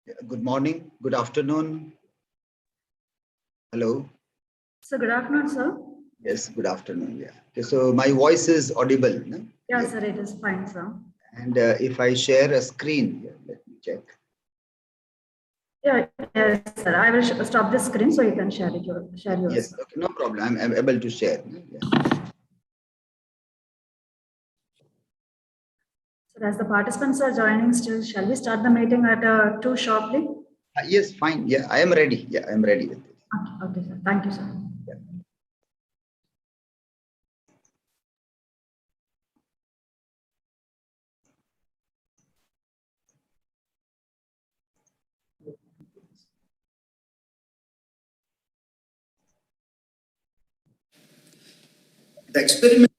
Good morning, good afternoon. Hello. So good afternoon, sir. Yes, good afternoon. Yeah. Okay, so my voice is audible. No? Yeah, sir, it is fine, sir. And if I share a screen, let me check. Yeah, yes, sir. I will stop the screen so you can share yours. Yes, okay, no problem. I'm able to share. Yeah. So as the participants are joining still, shall we start the meeting at 2 sharply? Yes, fine. Yeah, I am ready. Yeah, I am ready with this. Okay, sir. Thank you, sir. Yeah. The experiment.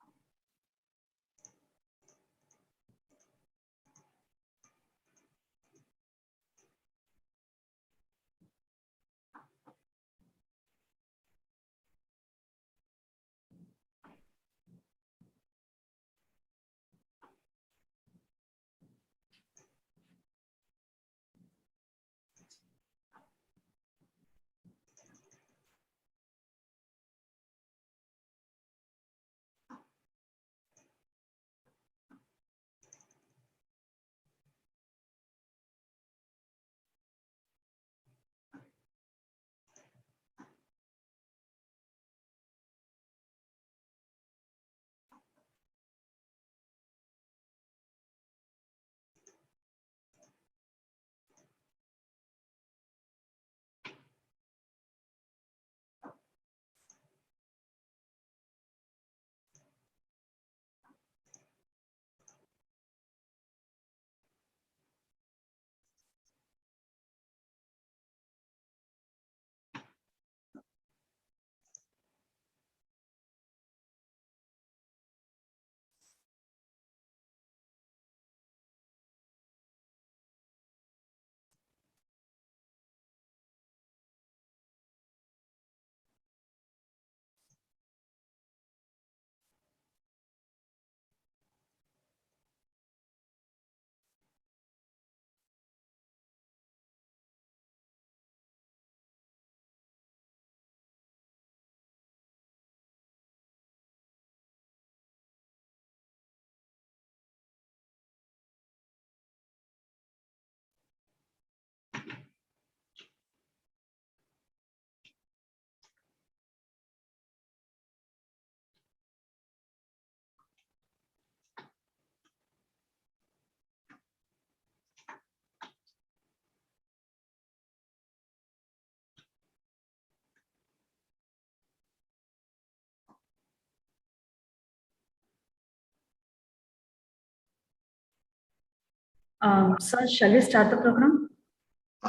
Sir, shall we start the program?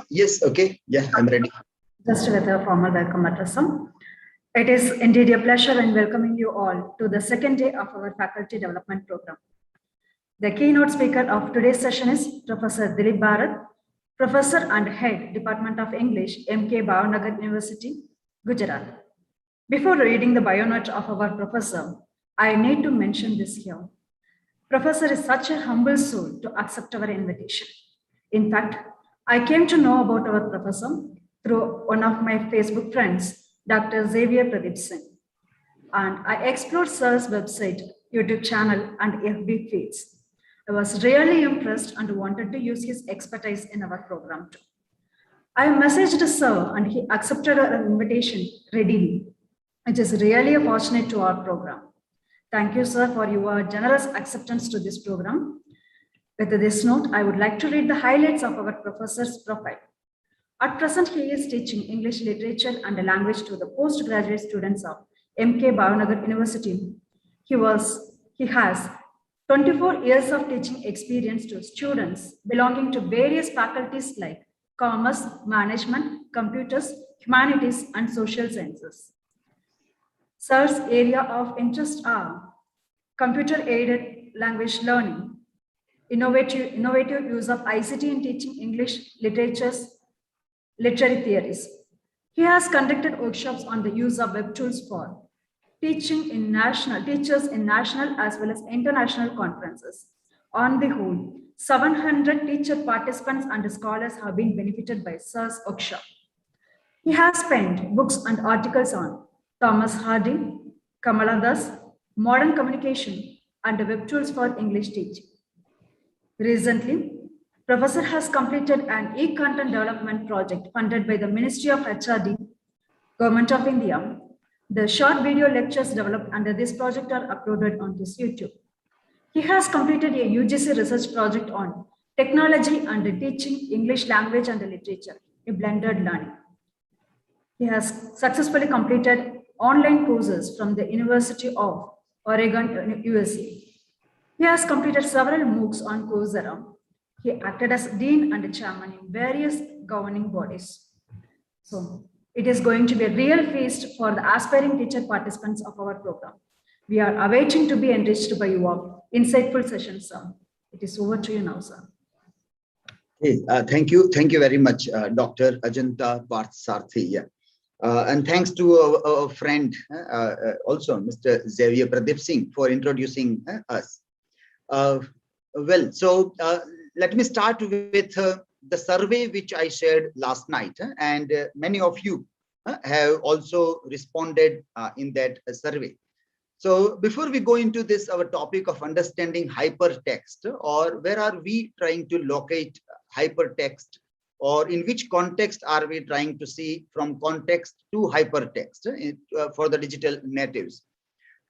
Yes, okay. Yeah, I'm ready. Just with a formal welcome address, sir. It is indeed a pleasure in welcoming you all to the second day of our faculty development program. The keynote speaker of today's session is Professor Dilip Bharat, Professor and Head, Department of English, MK Bhavnagar University, Gujarat. Before reading the bionote of our professor, I need to mention this here. Professor is such a humble soul to accept our invitation. In fact, I came to know about our professor through one of my Facebook friends, Dr. Xavier Pradeep Singh. And I explored Sir's website, YouTube channel, and FB feeds. I was really impressed and wanted to use his expertise in our program too. I messaged Sir and he accepted our invitation readily, which is really a fortunate to our program. Thank you, sir, for your generous acceptance to this program. With this note, I would like to read the highlights of our professor's profile. At present, he is teaching English literature and language to the postgraduate students of MK Bhavnagar University. He has 24 years of teaching experience to students belonging to various faculties like commerce, management, computers, humanities, and social sciences. Sir's area of interest are computer-aided language learning, innovative use of ICT in teaching English literary theories. He has conducted workshops on the use of web tools for teachers in national as well as international conferences. On the whole, 700 teacher participants and scholars have been benefited by Sir's workshop. He has penned books and articles on Thomas Hardy, Kamala Das, modern communication, and web tools for English teaching. Recently, Professor has completed an e-content development project funded by the Ministry of HRD, Government of India. The short video lectures developed under this project are uploaded on his YouTube. He has completed a UGC research project on technology and teaching English language and literature, a blended learning. He has successfully completed online courses from the University of Oregon, USA. He has completed several MOOCs on Coursera. He acted as dean and chairman in various governing bodies. So it is going to be a real feast for the aspiring teacher participants of our program. We are awaiting to be enriched by your insightful sessions, sir. It is over to you now, sir. Hey, thank you very much, Dr. Ajanta Parthasarathy. Yeah. And thanks to our friend, also Mr. Xavier Pradeep Singh, for introducing us. Well, so let me start with the survey which I shared last night, and many of you have also responded in that survey. So before we go into this, our topic of understanding hypertext, or where are we trying to locate hypertext, or in which context are we trying to see from context to hypertext for the digital natives.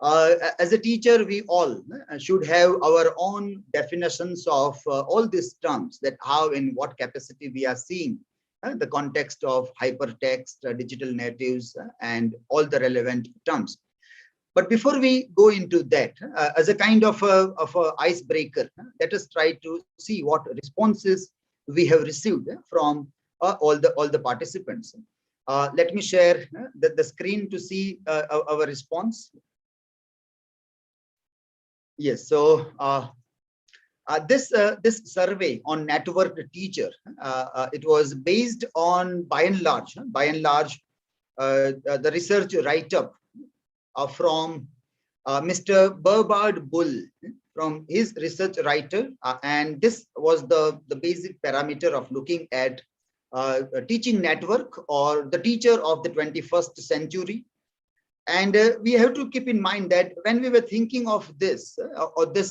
As a teacher, we all should have our own definitions of all these terms, that how in what capacity we are seeing the context of hypertext, digital natives, and all the relevant terms. But before we go into that, as a kind of a icebreaker, let us try to see what responses we have received from all the participants. Let me share the screen to see our response. Yes, so this survey on networked teacher, it was based on by and large the research write-up from Mr. Burbard Bull, from his research writer, and this was the basic parameter of looking at a teaching network or the teacher of the 21st century. And we have to keep in mind that when we were thinking of this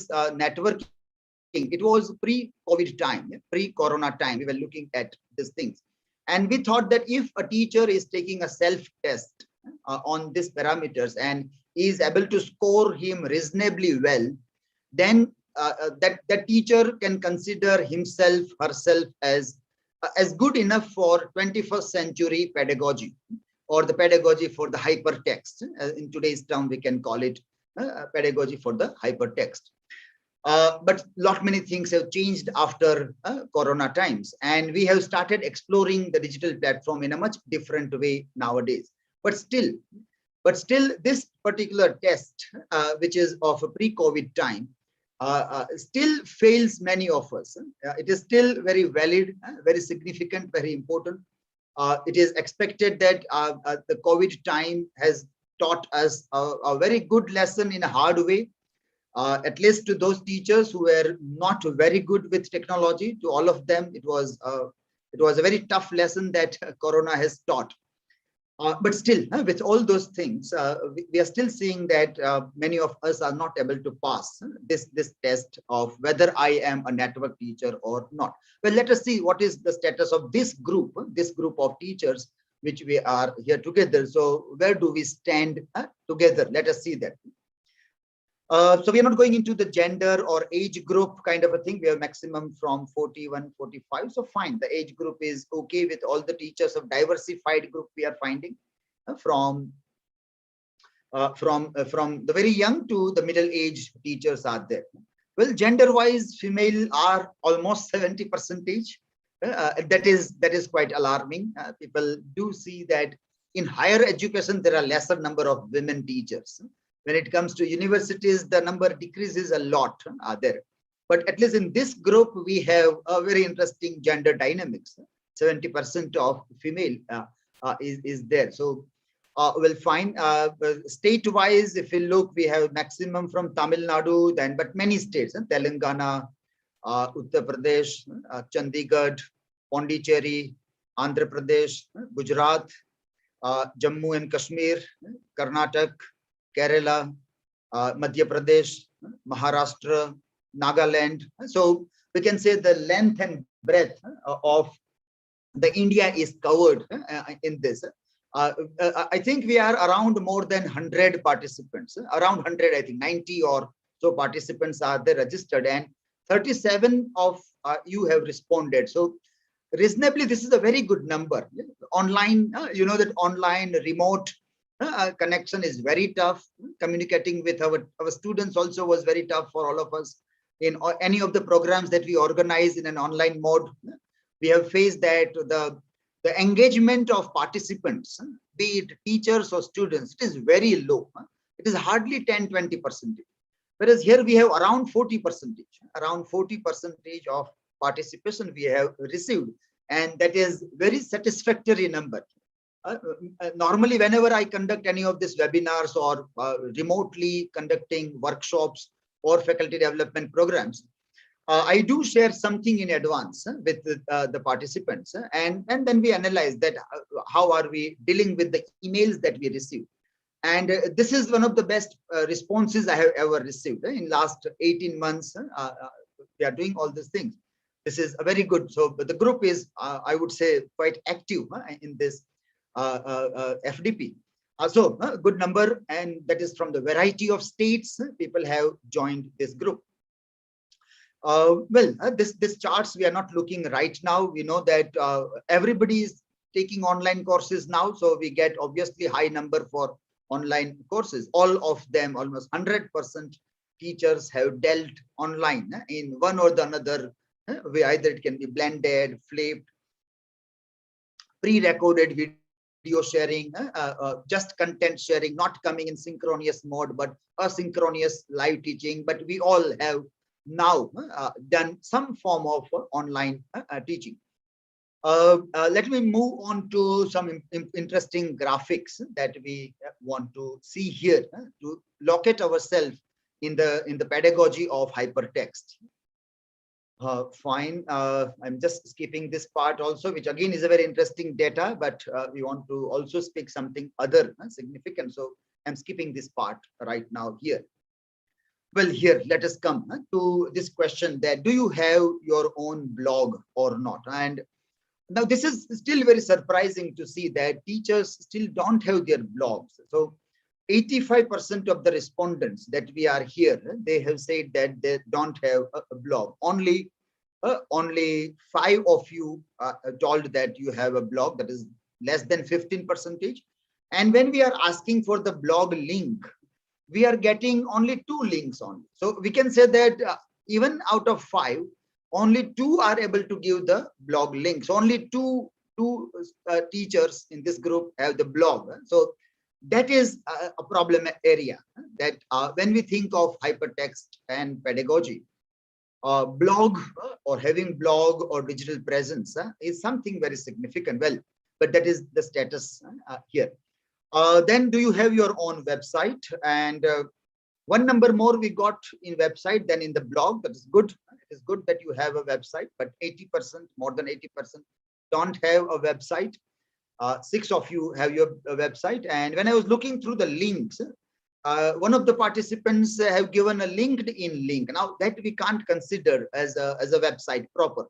networking, it was pre-COVID time, pre-corona time, we were looking at these things. And we thought that if a teacher is taking a self-test on these parameters and is able to score him reasonably well, then that teacher can consider himself, herself as good enough for 21st century pedagogy, or the pedagogy for the hypertext. In today's term, we can call it pedagogy for the hypertext. But many things have changed after Corona times, and we have started exploring the digital platform in a much different way nowadays. But still, this particular test, which is of a pre-COVID time, still fails many of us. It is still very valid, very significant, very important. It is expected that the COVID time has taught us a very good lesson in a hard way, at least to those teachers who were not very good with technology. To all of them, it was a very tough lesson that Corona has taught. But still, with all those things, we are still seeing that many of us are not able to pass this test of whether I am a network teacher or not. Well, let us see what is the status of this group of teachers, which we are here together. So where do we stand together? Let us see that. So we are not going into the gender or age group kind of a thing. We have maximum from 41, 45. So fine, the age group is okay with all the teachers of diversified group we are finding from the very young to the middle-aged teachers are there. Well, gender-wise, female are almost 70%. That is quite alarming. People do see that in higher education there are lesser number of women teachers. When it comes to universities, the number decreases a lot there. But at least in this group, we have a very interesting gender dynamics. 70% of female is there. So we'll find state-wise, if we look, we have maximum from Tamil Nadu, but many states, Telangana, Uttar Pradesh, Chandigarh, Pondicherry, Andhra Pradesh, Gujarat, Jammu and Kashmir, Karnataka, Kerala, Madhya Pradesh, Maharashtra, Nagaland. So we can say the length and breadth of the India is covered in this. I think we are around more than 100 participants, around 100, I think 90 or so participants are there registered, and 37 of you have responded. So reasonably, this is a very good number. Online, you know that online remote connection is very tough. Communicating with our students also was very tough for all of us. In any of the programs that we organize in an online mode, we have faced that the engagement of participants, be it teachers or students, it is very low. It is hardly 10-20%. Whereas here we have around 40%, around 40% of participation we have received, and that is very satisfactory number. Normally, whenever I conduct any of these webinars or remotely conducting workshops or faculty development programs, I do share something in advance with the participants, and then we analyze that how are we dealing with the emails that we receive. And this is one of the best responses I have ever received. In last 18 months, we are doing all these things. This is a very good. So the group is, I would say, quite active in this FDP. So good number, and that is from the variety of states. People have joined this group. This charts we are not looking right now. We know that everybody is taking online courses now, so we get obviously high number for online courses. All of them, almost 100% teachers have dealt online in one or the another way. Either it can be blended, flipped, pre-recorded video sharing, just content sharing, not coming in synchronous mode, but asynchronous live teaching. But we all have now done some form of online teaching. Let me move on to some interesting graphics that we want to see here to locate ourselves in the pedagogy of hypertext. Fine. I'm just skipping this part also, which again is a very interesting data, but we want to also speak something other significant. So I'm skipping this part right now here. Well, here, let us come to this question that do you have your own blog or not? And now this is still very surprising to see that teachers still don't have their blogs. So 85% of the respondents that we are here, they have said that they don't have a blog. Only 5 of you told that you have a blog, that is less than 15%. And when we are asking for the blog link, we are getting only 2 links only. So we can say that even out of 5, only 2 are able to give the blog links. Only two teachers in this group have the blog. So that is a problem area that when we think of hypertext and pedagogy, blog or having blog or digital presence is something very significant. Well, but that is the status here. Then do you have your own website? And one number more we got in website than in the blog. That is good. It is good that you have a website, but 80%, more than 80% don't have a website. 6 of you have your website. And when I was looking through the links, one of the participants have given a LinkedIn link. Now that we can't consider as a website proper.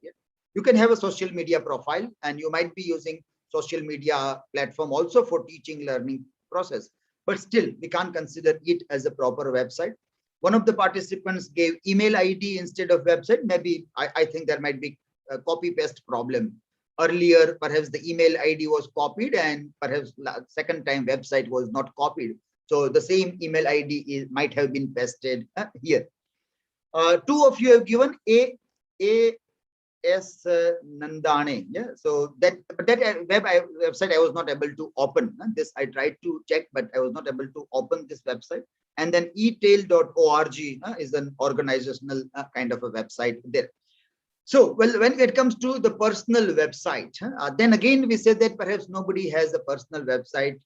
You can have a social media profile, and you might be using social media platform also for teaching learning process, but still we can't consider it as a proper website. One of the participants gave email ID instead of website. Maybe I think there might be a copy paste problem. Earlier, perhaps the email ID was copied, and perhaps second time website was not copied. So the same email ID might have been pasted here. 2 of you have given S. Nandane. Yeah, so that website I was not able to open. This I tried to check, but I was not able to open this website. And then etail.org is an organizational kind of a website there. So, well, when it comes to the personal website, then again we say that perhaps nobody has a personal website.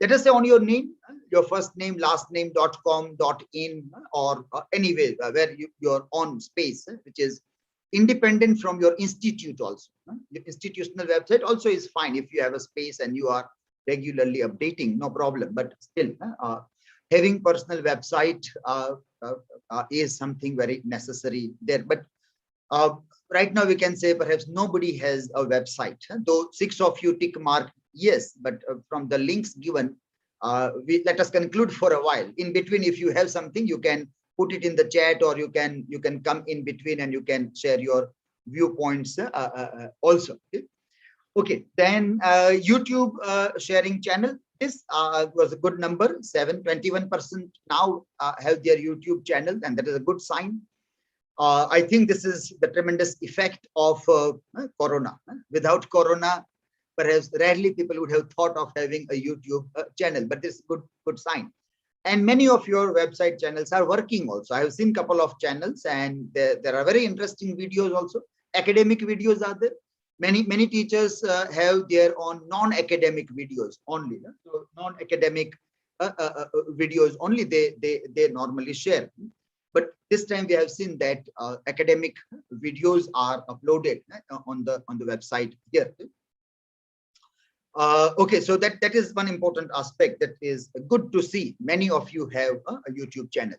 Let us say on your name, your first name, last name.com, .in, or anyway, where your own space, which is independent from your institute also. Your institutional website also is fine if you have a space and you are regularly updating, no problem. But still, having personal website is something very necessary there. But right now we can say perhaps nobody has a website, though 6 of you tick mark yes, but from the links given, let us conclude for a while. In between, if you have something, you can put it in the chat, or you can come in between and you can share your viewpoints also. Okay, then YouTube sharing channel. This was a good number, 21% now have their YouTube channel, and that is a good sign. I think this is the tremendous effect of Corona. Without Corona, perhaps rarely people would have thought of having a YouTube channel, but this is good sign. And many of your website channels are working also. I have seen a couple of channels, and there are very interesting videos also. Academic videos are there. Many teachers have their own non-academic videos only. So non-academic videos only they normally share. But this time we have seen that academic videos are uploaded on the website here. Okay, so that is one important aspect that is good to see. Many of you have a YouTube channel.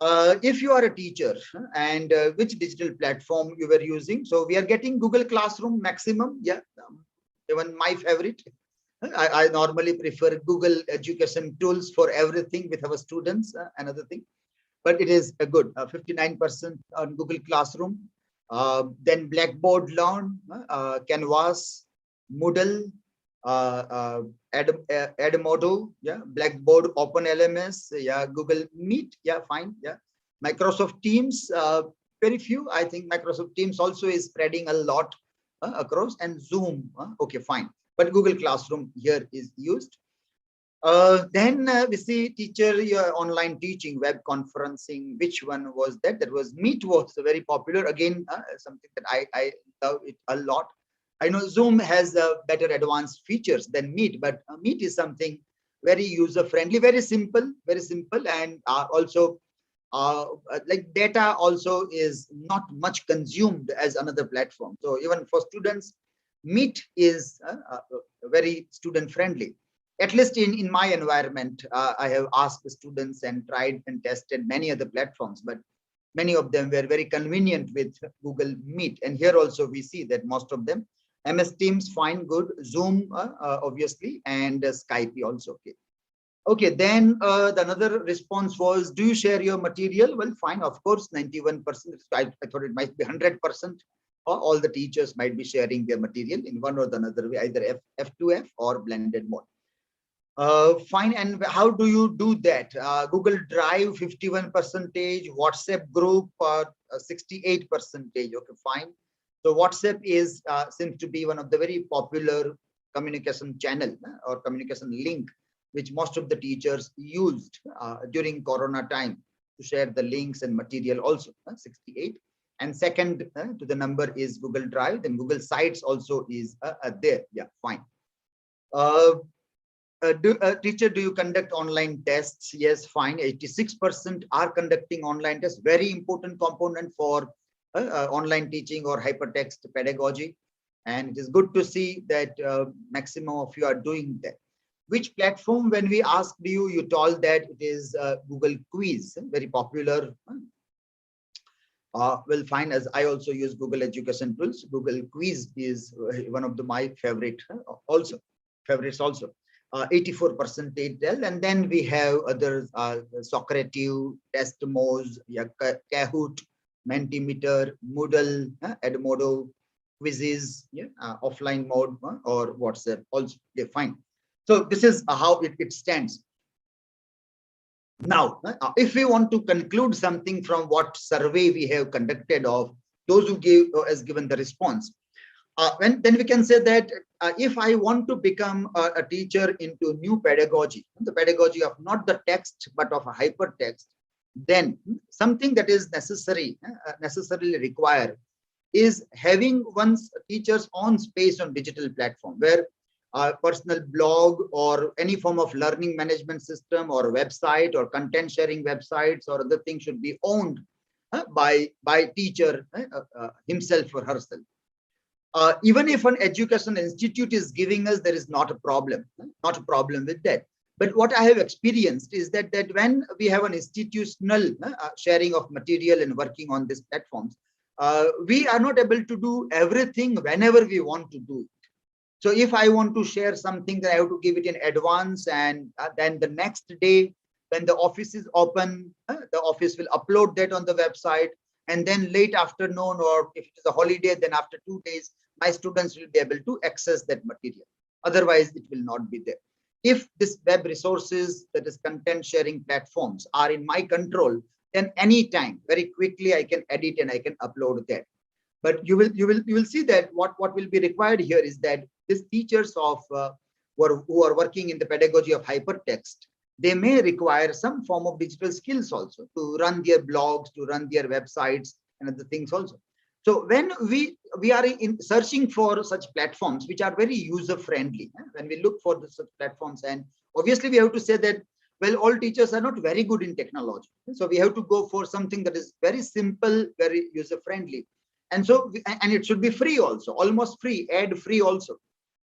If you are a teacher, and which digital platform you were using, so we are getting Google Classroom maximum. Yeah, even my favorite. I normally prefer Google Education Tools for everything with our students. Another thing, but it is a good 59% on Google Classroom. Then Blackboard Learn, Canvas, Moodle, Edmodo, yeah, Blackboard, Open LMS, yeah, Google Meet, yeah, fine, yeah. Microsoft Teams, very few. I think Microsoft Teams also is spreading a lot across, and Zoom, okay, fine. But Google Classroom here is used. Then we see teacher online teaching, web conferencing. Which one was that? That was Meet was very popular. Again, something that I love it a lot. I know Zoom has better advanced features than Meet, but Meet is something very user friendly, very simple, and also like data also is not much consumed as another platform. So even for students, Meet is very student friendly. At least in my environment, I have asked the students and tried and tested many other platforms, but many of them were very convenient with Google Meet. And here also we see that most of them, MS Teams, fine, good, Zoom, obviously, and Skype also. Okay. Okay, then another response was, do you share your material? Well, fine, of course, 91%. I thought it might be 100%. All the teachers might be sharing their material in one or the other way, either F2F or blended mode. Fine, and how do you do that? Google Drive 51%, WhatsApp group 68%. Okay, fine. So WhatsApp is seems to be one of the very popular communication channel or communication link, which most of the teachers used during Corona time to share the links and material also, 68. And second to the number is Google Drive. Then Google Sites also is there. Yeah, fine. Teacher, do you conduct online tests? Yes, fine. 86% are conducting online tests. Very important component for online teaching or hypertext pedagogy. And it is good to see that maximum of you are doing that. Which platform? When we asked you, you told that it is Google Quiz, very popular. Well, fine, as I also use Google Education Tools. Google Quiz is one of my favorites also. 84% tell, and then we have others, Socrative, Testmos, Kahoot, Mentimeter, Moodle, Edmodo, Quizzes, yeah, offline mode, or WhatsApp also. Okay, fine. So this is how it stands. Now, if we want to conclude something from what survey we have conducted of those who has given the response, then we can say that if I want to become a teacher into new pedagogy, the pedagogy of not the text but of a hypertext, then something that is necessarily required is having one's teacher's own space on digital platform, where personal blog or any form of learning management system or website or content sharing websites or other things should be owned by teacher himself or herself. Even if an educational institute is giving us, there is not a problem with that. But what I have experienced is that when we have an institutional sharing of material and working on these platforms, we are not able to do everything whenever we want to do it. So if I want to share something, then I have to give it in advance, and then the next day when the office is open, the office will upload that on the website, and then late afternoon, or if it is a holiday, then after 2 days, my students will be able to access that material. Otherwise, it will not be there. If this web resources, that is content sharing platforms, are in my control, then anytime, very quickly, I can edit and I can upload that. But you will see that what will be required here is that these teachers of who are working in the pedagogy of hypertext, they may require some form of digital skills also to run their blogs, to run their websites and other things also. So when we are in searching for such platforms which are very user friendly, when we look for such platforms, and obviously we have to say that, well, all teachers are not very good in technology. So we have to go for something that is very simple, very user friendly. And so, and it should be free also, almost free, ad free also.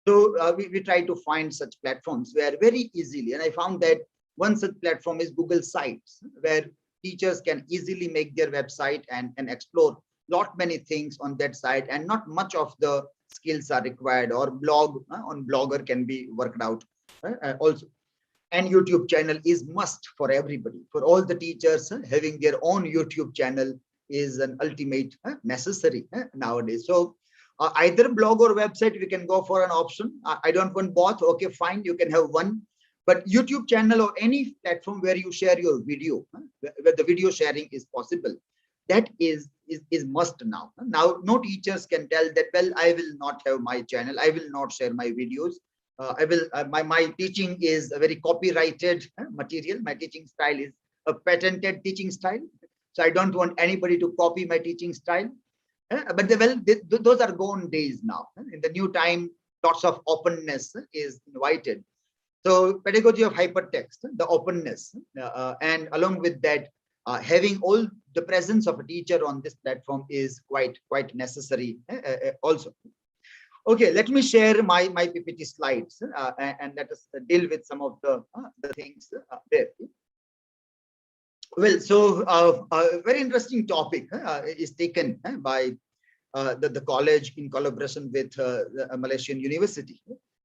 So we try to find such platforms where very easily, and I found that one such platform is Google Sites, where teachers can easily make their website and explore lot many things on that site, and not much of the skills are required, or blog on Blogger can be worked out also. And YouTube channel is must for everybody, for all the teachers. Having their own YouTube channel is an ultimate necessary nowadays. So either blog or website, we can go for an option. I don't want both. Okay, fine, you can have one. But YouTube channel or any platform where you share your video, where the video sharing is possible, that is must now. Now, no teachers can tell that, well, I will not have my channel, I will not share my videos. I will. My teaching is a very copyrighted material. My teaching style is a patented teaching style. So I don't want anybody to copy my teaching style. But those are gone days now. In the new time, lots of openness is invited. So pedagogy of hypertext, the openness, and along with that, having all the presence of a teacher on this platform is quite necessary also. Okay, let me share my PPT slides and let us deal with some of the things there. Well, so a very interesting topic is taken by the college in collaboration with the Malaysian University.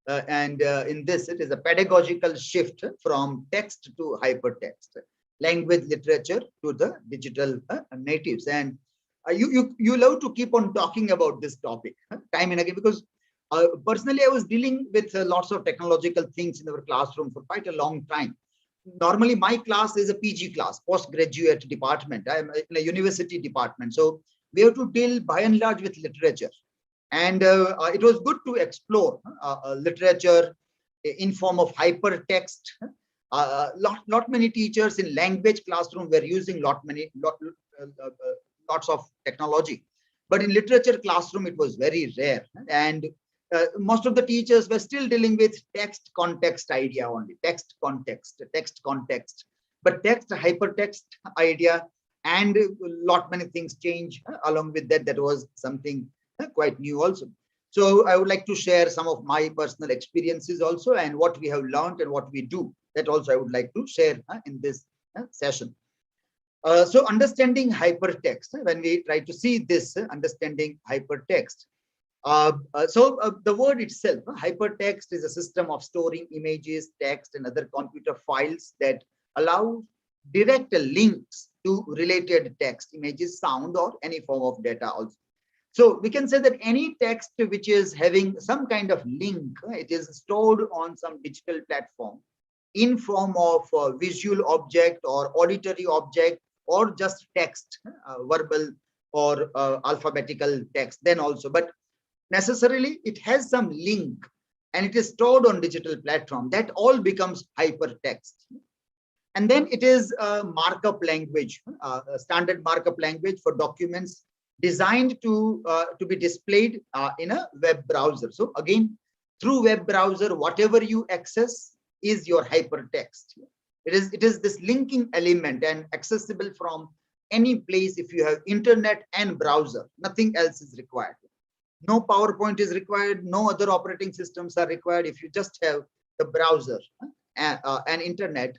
And in this, it is a pedagogical shift from text to hypertext, language literature to the digital natives. And you love to keep on talking about this topic time and again, because personally, I was dealing with lots of technological things in our classroom for quite a long time. Normally, my class is a PG class, postgraduate department. I'm in a university department. So we have to deal by and large with literature. And it was good to explore literature in form of hypertext. Lot many teachers in language classroom were using lots of technology. But in literature classroom, it was very rare. And most of the teachers were still dealing with text context idea only, text context. But text hypertext idea, and lot many things change along with that. That was something quite new also. So I would like to share some of my personal experiences also, and what we have learned and what we do. That also I would like to share in this session. So understanding hypertext, when we try to see this, understanding hypertext. The word itself, hypertext, is a system of storing images, text, and other computer files that allow direct links to related text, images, sound, or any form of data also. So we can say that any text which is having some kind of link, it is stored on some digital platform in form of visual object or auditory object, or just text, verbal or alphabetical text then also. But necessarily it has some link and it is stored on digital platform. That all becomes hypertext. And then it is a markup language, a standard markup language for documents designed to be displayed in a web browser. So again, through web browser, whatever you access is your hypertext. It is this linking element and accessible from any place. If you have internet and browser, nothing else is required. No PowerPoint is required. No other operating systems are required. If you just have the browser and internet,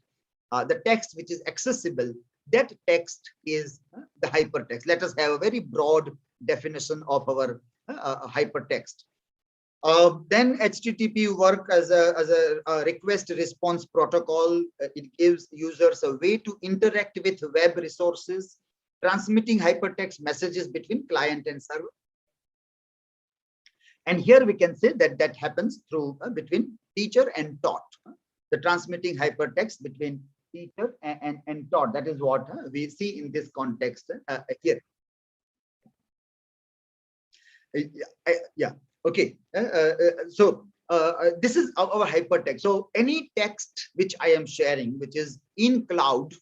the text which is accessible, that text is the hypertext. Let us have a very broad definition of our hypertext. Then HTTP work as a request response protocol. It gives users a way to interact with web resources, transmitting hypertext messages between client and server. And here we can say that that happens through between teacher and taught. The transmitting hypertext between teacher and taught. That is what we see in this context here. Yeah. Okay. So this is our hypertext. So any text which I am sharing, which is in cloud,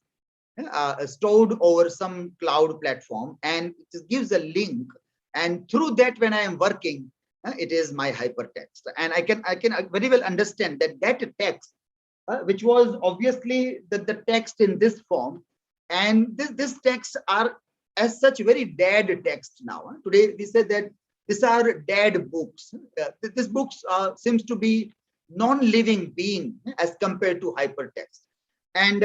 stored over some cloud platform, and it gives a link, and through that, when I am working, it is my hypertext. And I can very well understand that that text, which was obviously the text in this form, and this text are as such very dead text now. Today we say that these are dead books. These books seems to be non-living being as compared to hypertext. And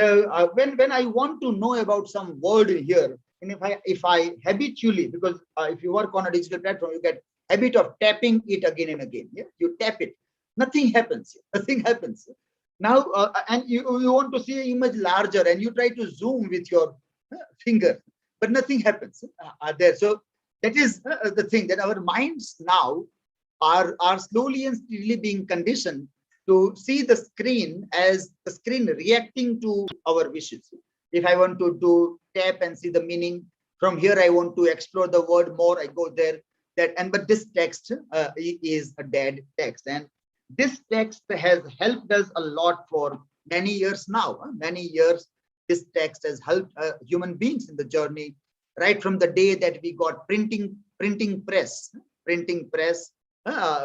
when I want to know about some word here, and if I habitually, because if you work on a digital platform, you get habit of tapping it again and again. Yeah, you tap it, nothing happens. Nothing happens. Now, and you want to see an image larger, and you try to zoom with your finger, but nothing happens there. So that is the thing, that our minds now are slowly and steadily being conditioned to see the screen as the screen reacting to our wishes. If I want to tap and see the meaning, from here I want to explore the word more, I go there. But this text is a dead text, and this text has helped us a lot for many years now. Many years, this text has helped human beings in the journey, right from the day that we got printing press.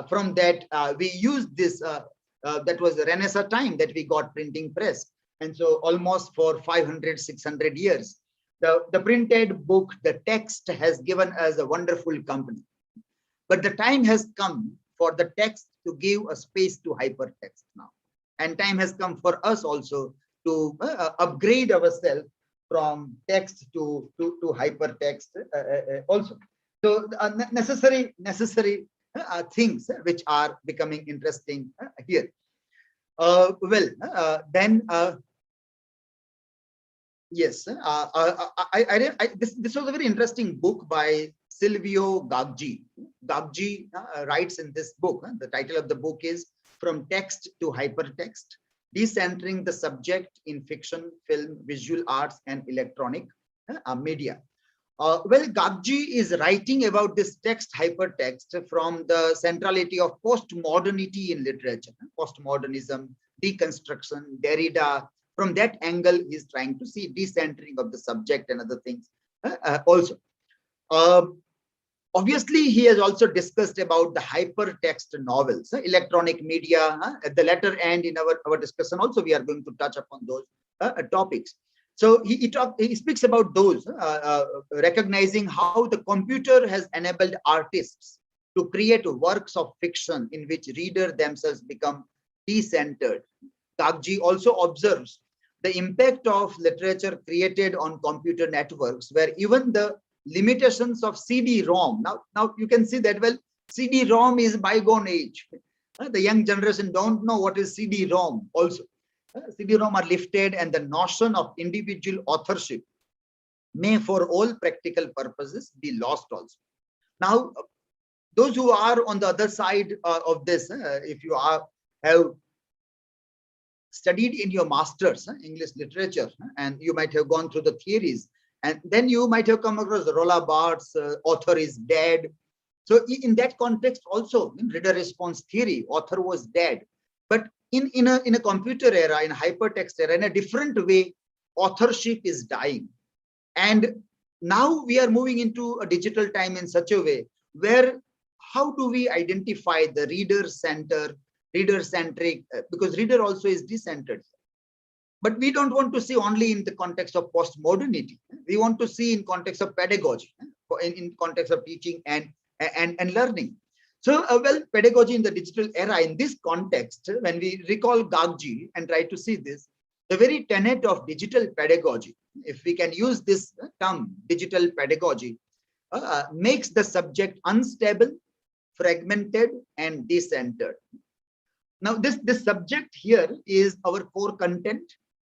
From that, we used this. That was the Renaissance time that we got printing press, and so almost for 500, 600 years, the printed book, the text has given us a wonderful company. But the time has come for the text to give a space to hypertext now. And time has come for us also to upgrade ourselves from text to hypertext also. So necessary things which are becoming interesting here. Yes, this was a very interesting book by Silvio Gaggi. Gaggi writes in this book, the title of the book is From Text to Hypertext, Decentering the Subject in Fiction, Film, Visual Arts, and Electronic Media. Gaggi is writing about this text hypertext from the centrality of postmodernity in literature, postmodernism, deconstruction, Derrida. From that angle, he's trying to see decentering of the subject and other things also. Obviously, he has also discussed about the hypertext novels, electronic media. At the latter end in our discussion, also we are going to touch upon those topics. So he speaks about those, recognizing how the computer has enabled artists to create works of fiction in which readers themselves become decentered. Gaggi also observes the impact of literature created on computer networks, where even the limitations of CD-ROM. Now you can see that, well, CD-ROM is bygone age. The young generation don't know what is CD-ROM also. CD-ROM are lifted, and the notion of individual authorship may for all practical purposes be lost also. Now, those who are on the other side of this, if you have studied in your master's English literature, and you might have gone through the theories, and then you might have come across Roland Barthes, author is dead. So in that context also, in reader response theory, author was dead. But in a computer era, in a hypertext era, in a different way, authorship is dying. And now we are moving into a digital time in such a way where how do we identify the reader center, reader-centric, because reader also is decentered. But we don't want to see only in the context of postmodernity. We want to see in context of pedagogy, in context of teaching and learning. So, well, pedagogy in the digital era, in this context, when we recall Gagji and try to see this, the very tenet of digital pedagogy, if we can use this term, digital pedagogy, makes the subject unstable, fragmented, and decentered. Now, this subject here is our core content.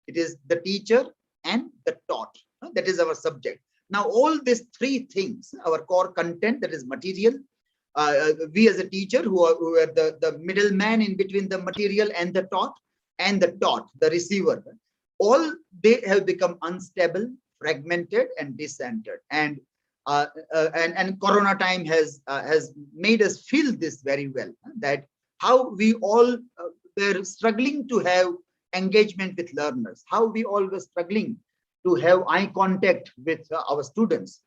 It is the teacher and the taught. That is our subject. Now, all these three things, our core content, that is material, we as a teacher who are the middleman in between the material and the taught, the receiver, all they have become unstable, fragmented, and decentered. And Corona time has made us feel this very well, that how we all were struggling to have engagement with learners, how we all were struggling to have eye contact with our students.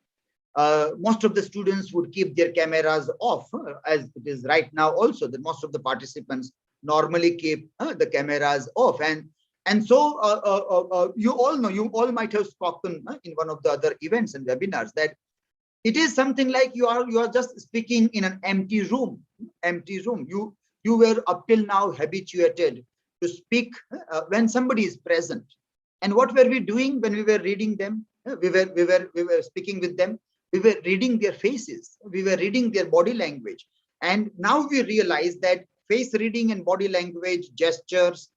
Most of the students would keep their cameras off, as it is right now also, that most of the participants normally keep the cameras off. And so you all know, you all might have spoken in one of the other events and webinars, that it is something like you are just speaking in an empty room. You were up till now habituated to speak when somebody is present. And what were we doing when we were reading them? We were speaking with them. We were reading their faces. We were reading their body language. And now we realize that face reading and body language, gestures,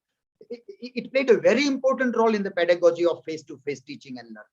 it played a very important role in the pedagogy of face-to-face teaching and learning.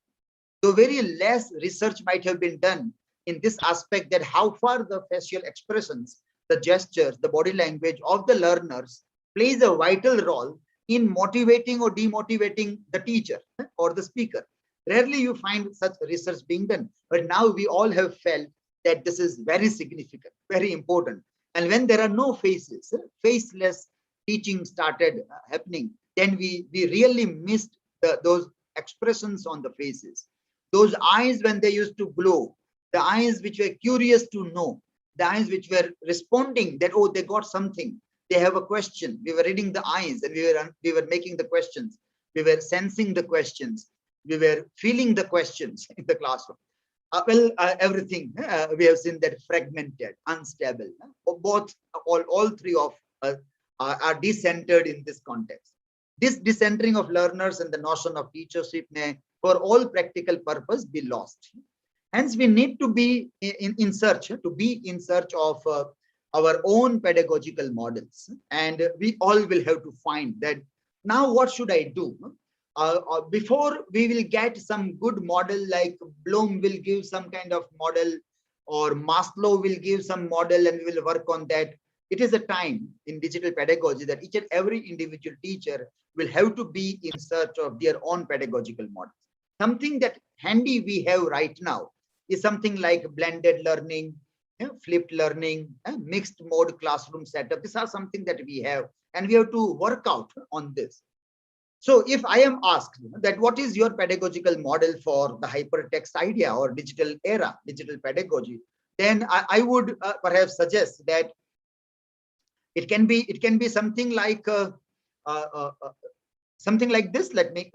So very less research might have been done in this aspect, that how far the facial expressions, the gestures, the body language of the learners plays a vital role in motivating or demotivating the teacher or the speaker. Rarely you find such research being done, but now we all have felt that this is very significant, very important. And when there are no faces, faceless teaching started happening, then we really missed those expressions on the faces. Those eyes when they used to glow, the eyes which were curious to know, the eyes which were responding that, oh, they got something, they have a question. We were reading the eyes and we were making the questions. We were sensing the questions. We were feeling the questions in the classroom. Everything we have seen that fragmented, unstable. All three of us are decentered in this context. This decentering of learners and the notion of teachership may, for all practical purpose, be lost. Hence, we need to be in search of our own pedagogical models, and we all will have to find that. Now, what should I do? Before we will get some good model, like Bloom will give some kind of model, or Maslow will give some model, and we will work on that. It is a time in digital pedagogy that each and every individual teacher will have to be in search of their own pedagogical models. Something that handy we have right now is something like blended learning, flipped learning, mixed mode classroom setup. These are something that we have, and we have to work out on this. So if I am asked that what is your pedagogical model for the hypertext idea or digital era, digital pedagogy, then I would perhaps suggest that it can be something like this. Let me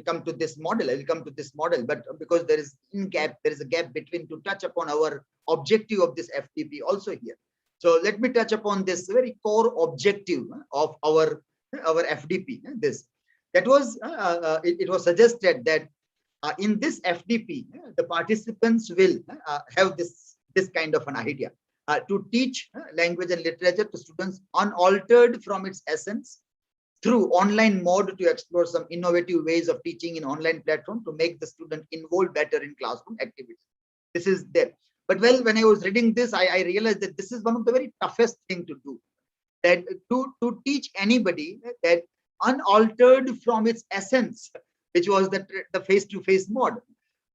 come to this model. I will come to this model, but because there is a gap between to touch upon our objective of this FDP also here. So let me touch upon this very core objective of our FDP. It was suggested that in this FDP, the participants will have this kind of an idea to teach language and literature to students unaltered from its essence, through online mode, to explore some innovative ways of teaching in online platform to make the student involved better in classroom activities. This is there. But well, when I was reading this, I realized that this is one of the very toughest thing to do. That to teach anybody that unaltered from its essence, which was the face-to-face mode,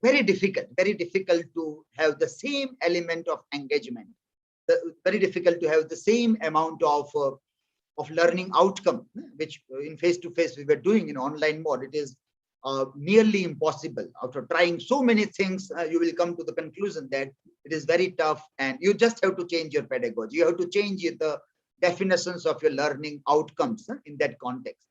very difficult to have the same element of engagement, very difficult to have the same amount of learning outcome, which in face-to-face we were doing in online mode. It is nearly impossible. After trying so many things, you will come to the conclusion that it is very tough, and you just have to change your pedagogy. You have to change the definitions of your learning outcomes in that context.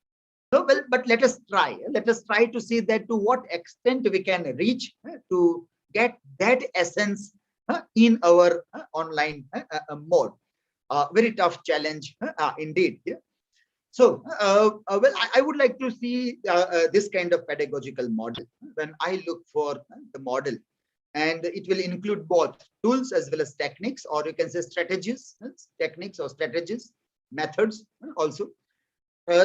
So, well, but let us try. Let us try to see that to what extent we can reach to get that essence in our online mode. Very tough challenge indeed. Yeah. So, well, I would like to see this kind of pedagogical model when I look for the model, and it will include both tools as well as techniques, or you can say strategies, techniques or strategies, methods also.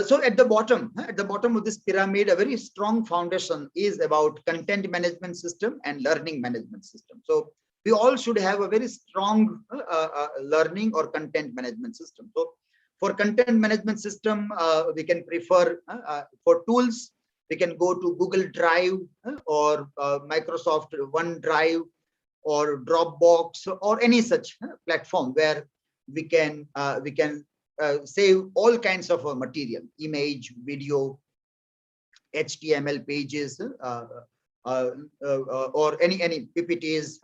So at the bottom of this pyramid, a very strong foundation is about content management system and learning management system. So we all should have a very strong learning or content management system. So for content management system, we can prefer for tools, we can go to Google Drive or Microsoft OneDrive or Dropbox or any such platform where we can save all kinds of material, image, video, HTML pages, or any PPTs,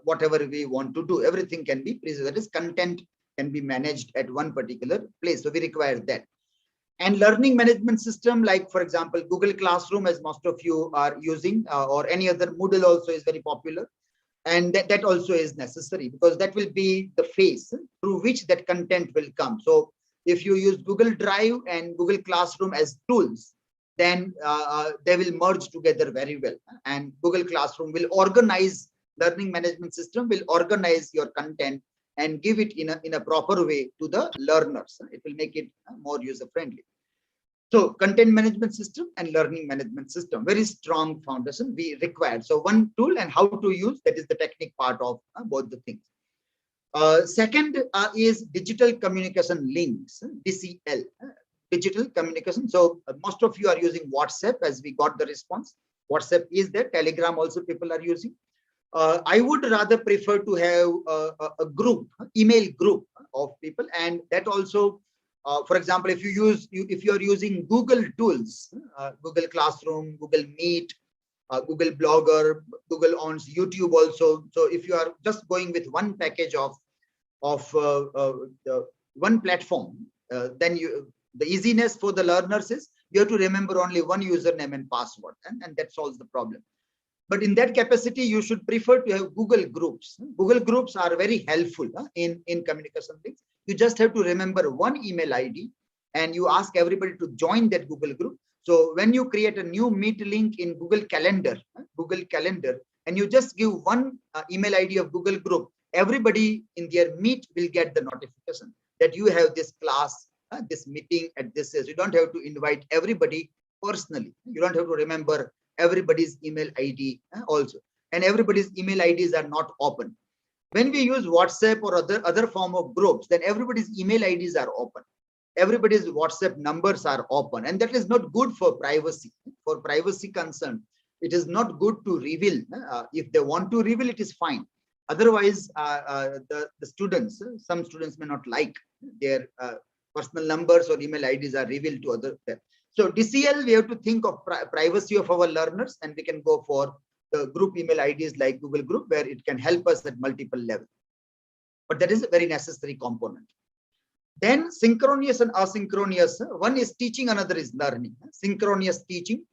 whatever we want to do. Everything can be preserved. That is, content can be managed at one particular place. So we require that. And learning management system, like for example, Google Classroom, as most of you are using, or any other, Moodle also is very popular. And that also is necessary, because that will be the phase through which that content will come. So if you use Google Drive and Google Classroom as tools, then they will merge together very well. And Google Classroom will organize, learning management system will organize your content and give it in a proper way to the learners. It will make it more user friendly. So content management system and learning management system, very strong foundation we require. So one tool and how to use, that is the technique part of both the things. Second is digital communication links, DCL, digital communication. So most of you are using WhatsApp, as we got the response. WhatsApp is there. Telegram also people are using. I would rather prefer to have a group, email group of people, and that also, for example, if you are using Google tools, Google Classroom, Google Meet, Google Blogger, Google on YouTube also. So if you are just going with one package of one platform, then the easiness for the learners is you have to remember only one username and password, and that solves the problem. But in that capacity, you should prefer to have Google Groups. Google Groups are very helpful in communication things. You just have to remember one email ID and you ask everybody to join that Google Group. So when you create a new Meet link in Google Calendar, and you just give one email ID of Google Group, everybody in their Meet will get the notification that you have this class, this meeting at this. You don't have to invite everybody personally. You don't have to remember everybody's email ID also, and everybody's email IDs are not open. When we use WhatsApp or other form of groups, then everybody's email IDs are open, everybody's WhatsApp numbers are open, and that is not good for privacy. For privacy concern, it is not good to reveal. If they want to reveal, it is fine. Otherwise, the students, some students may not like their personal numbers or email IDs are revealed to others. So DCL, we have to think of privacy of our learners, and we can go for the group email IDs like Google Group, where it can help us at multiple levels. But that is a very necessary component. Then synchronous and asynchronous. One is teaching, another is learning. Synchronous teaching.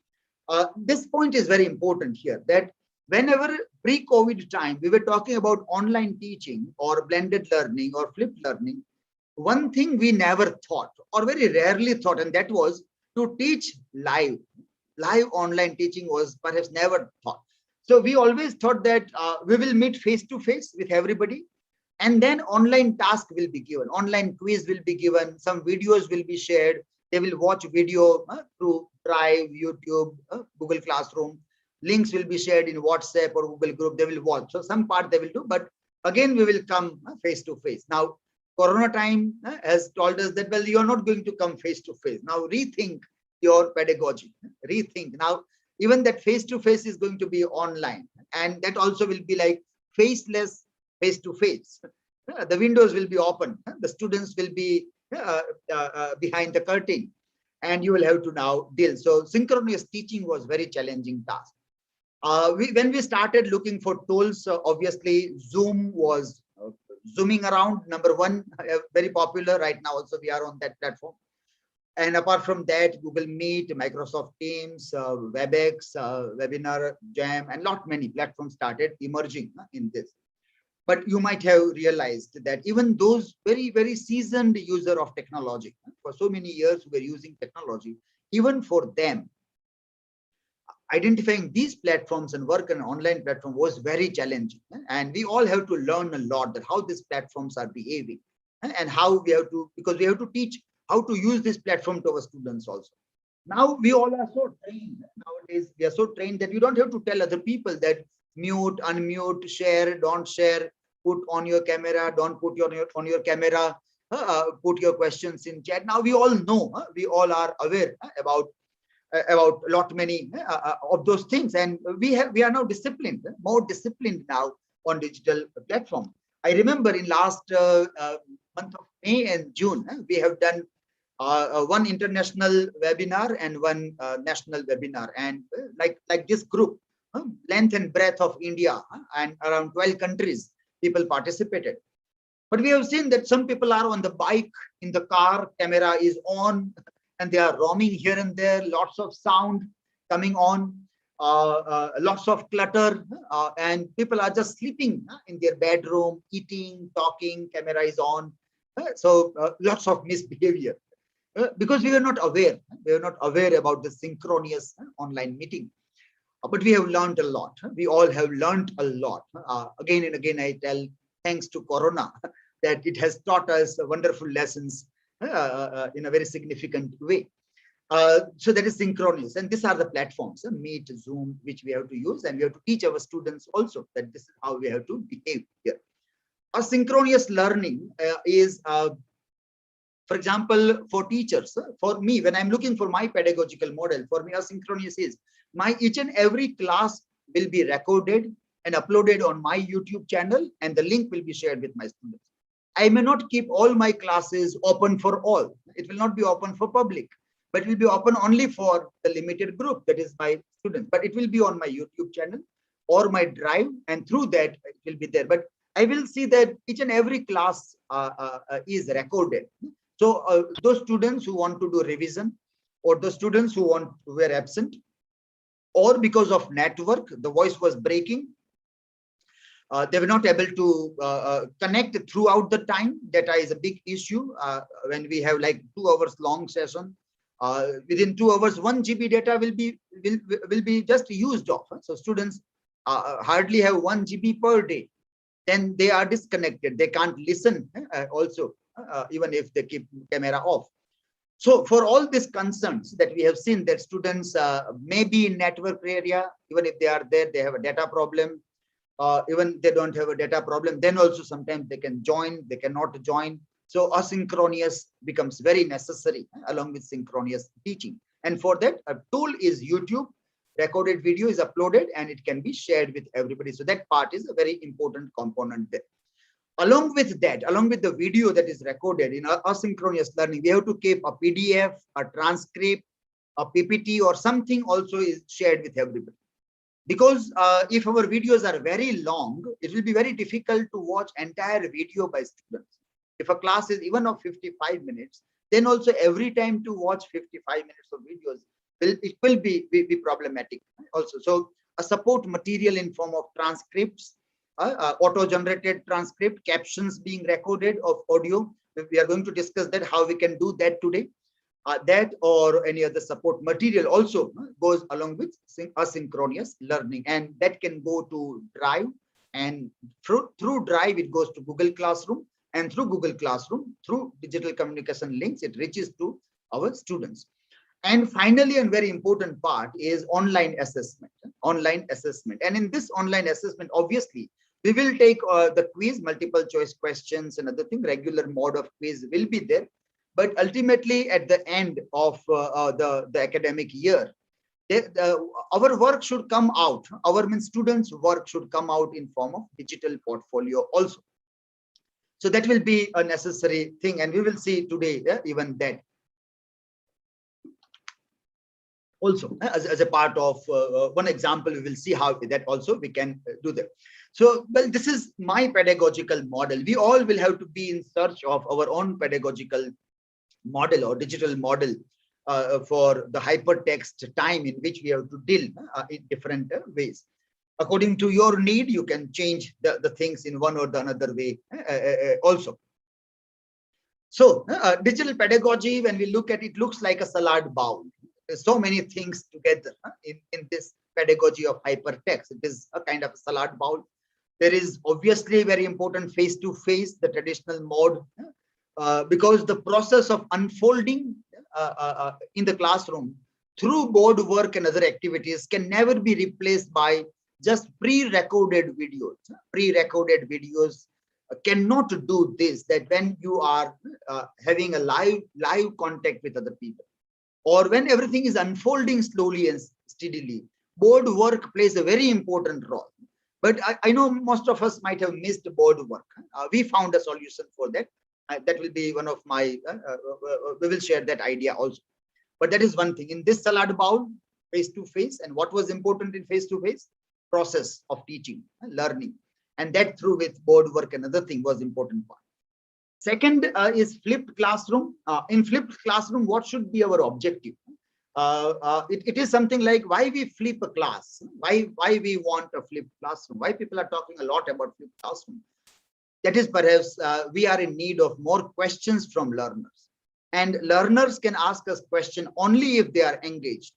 This point is very important here, that whenever pre-COVID time, we were talking about online teaching or blended learning or flipped learning, one thing we never thought, or very rarely thought, and that was to teach live. Live online teaching was perhaps never thought. So we always thought that we will meet face to face with everybody, and then online task will be given, online quiz will be given, some videos will be shared. They will watch video through Drive, YouTube, Google Classroom. Links will be shared in WhatsApp or Google Group. They will watch. So some part they will do, but again we will come face to face. Now Corona time has told us that, well, you are not going to come face to face. Now rethink your pedagogy. Rethink. Now even that face to face is going to be online, and that also will be like faceless face to face. The windows will be open. The students will be behind the curtain, and you will have to now deal. So synchronous teaching was very challenging task. When we started looking for tools, obviously Zoom was zooming around, number one, very popular right now. Also, we are on that platform. And apart from that, Google Meet, Microsoft Teams, WebEx, Webinar, Jam, and lot many platforms started emerging in this. But you might have realized that even those very, very seasoned user of technology, for so many years who were using technology, even for them, identifying these platforms and work on an online platform was very challenging. And we all have to learn a lot that how these platforms are behaving and how we have to, because we have to teach how to use this platform to our students also. Now we all are so trained nowadays. We are so trained that you don't have to tell other people that mute, unmute, share, don't share, put on your camera, don't put on your camera, put your questions in chat. Now we all know, we all are aware about lot many of those things, and we are now disciplined, more disciplined now on digital platform. I remember in last month of May and June, we have done one international webinar and one national webinar, and like this group, length and breadth of India, and around 12 countries people participated. But we have seen that some people are on the bike, in the car, camera is on, and they are roaming here and there, lots of sound coming on, lots of clutter, and people are just sleeping in their bedroom, eating, talking, camera is on. So lots of misbehavior. Because we were not aware. We were not aware about the synchronous online meeting. But we have learned a lot. We all have learned a lot. Again and again, I tell, thanks to Corona, that it has taught us wonderful lessons in a very significant way. So that is synchronous. And these are the platforms, Meet, Zoom, which we have to use. And we have to teach our students also that this is how we have to behave here. Asynchronous learning is for example, for teachers, for me, when I'm looking for my pedagogical model, for me, asynchronous is my each and every class will be recorded and uploaded on my YouTube channel, and the link will be shared with my students. I may not keep all my classes open for all. It will not be open for public, but it will be open only for the limited group, that is my students. But it will be on my YouTube channel or my Drive, and through that it will be there. But I will see that each and every class is recorded. So those students who want to do revision, or the students who were absent, or because of network, the voice was breaking, they were not able to connect throughout the time. Data is a big issue when we have like 2 hours long session. Within 2 hours, 1 GB data will be just used off. So students hardly have 1 GB per day. Then they are disconnected. They can't listen also. Even if they keep camera off. So for all these concerns that we have seen, that students may be in network area, even if they are there, they have a data problem. Even they don't have a data problem, then also sometimes they can join, they cannot join. So asynchronous becomes very necessary along with synchronous teaching. And for that, a tool is YouTube. Recorded video is uploaded and it can be shared with everybody. So that part is a very important component there. Along with that, along with the video that is recorded in asynchronous learning, we have to keep a PDF, a transcript, a PPT, or something also is shared with everybody. Because if our videos are very long, it will be very difficult to watch entire video by students. If a class is even of 55 minutes, then also every time to watch 55 minutes of videos, it will be problematic also. So a support material in form of transcripts, auto-generated transcript, captions being recorded of audio. We are going to discuss that, how we can do that today. That or any other support material also goes along with asynchronous learning, and that can go to Drive, and through Drive it goes to Google Classroom, and through Google Classroom, through digital communication links, it reaches to our students. And finally, and very important part is online assessment. And in this online assessment, obviously, we will take the quiz, multiple choice questions and other thing. Regular mode of quiz will be there. But ultimately, at the end of the academic year, our work should come out. Our students' work should come out in form of digital portfolio also. So that will be a necessary thing. And we will see today even that. also as a part of one example. We will see how that also we can do that. So, well, this is my pedagogical model. We all will have to be in search of our own pedagogical model or digital model for the hypertext time in which we have to deal in different ways. According to your need, you can change the things in one or the another way also. So digital pedagogy, when we look at it, looks like a salad bowl. There's so many things together in this pedagogy of hypertext. It is a kind of a salad bowl. There is obviously very important face-to-face, the traditional mode, because the process of unfolding in the classroom through board work and other activities can never be replaced by just pre-recorded videos. Pre-recorded videos cannot do this, that when you are having a live contact with other people, or when everything is unfolding slowly and steadily, board work plays a very important role. But I know most of us might have missed board work. We found a solution for that. That will be one of my, we will share that idea also. But that is one thing. In this salad bowl, face-to-face, and what was important in face-to-face? Process of teaching, learning. And that through with board work, another thing was important part. Second is flipped classroom. In flipped classroom, what should be our objective? It is something like why we flip a class, why we want a flipped classroom, why people are talking a lot about flipped classroom. That is perhaps we are in need of more questions from learners, and learners can ask us question only if they are engaged.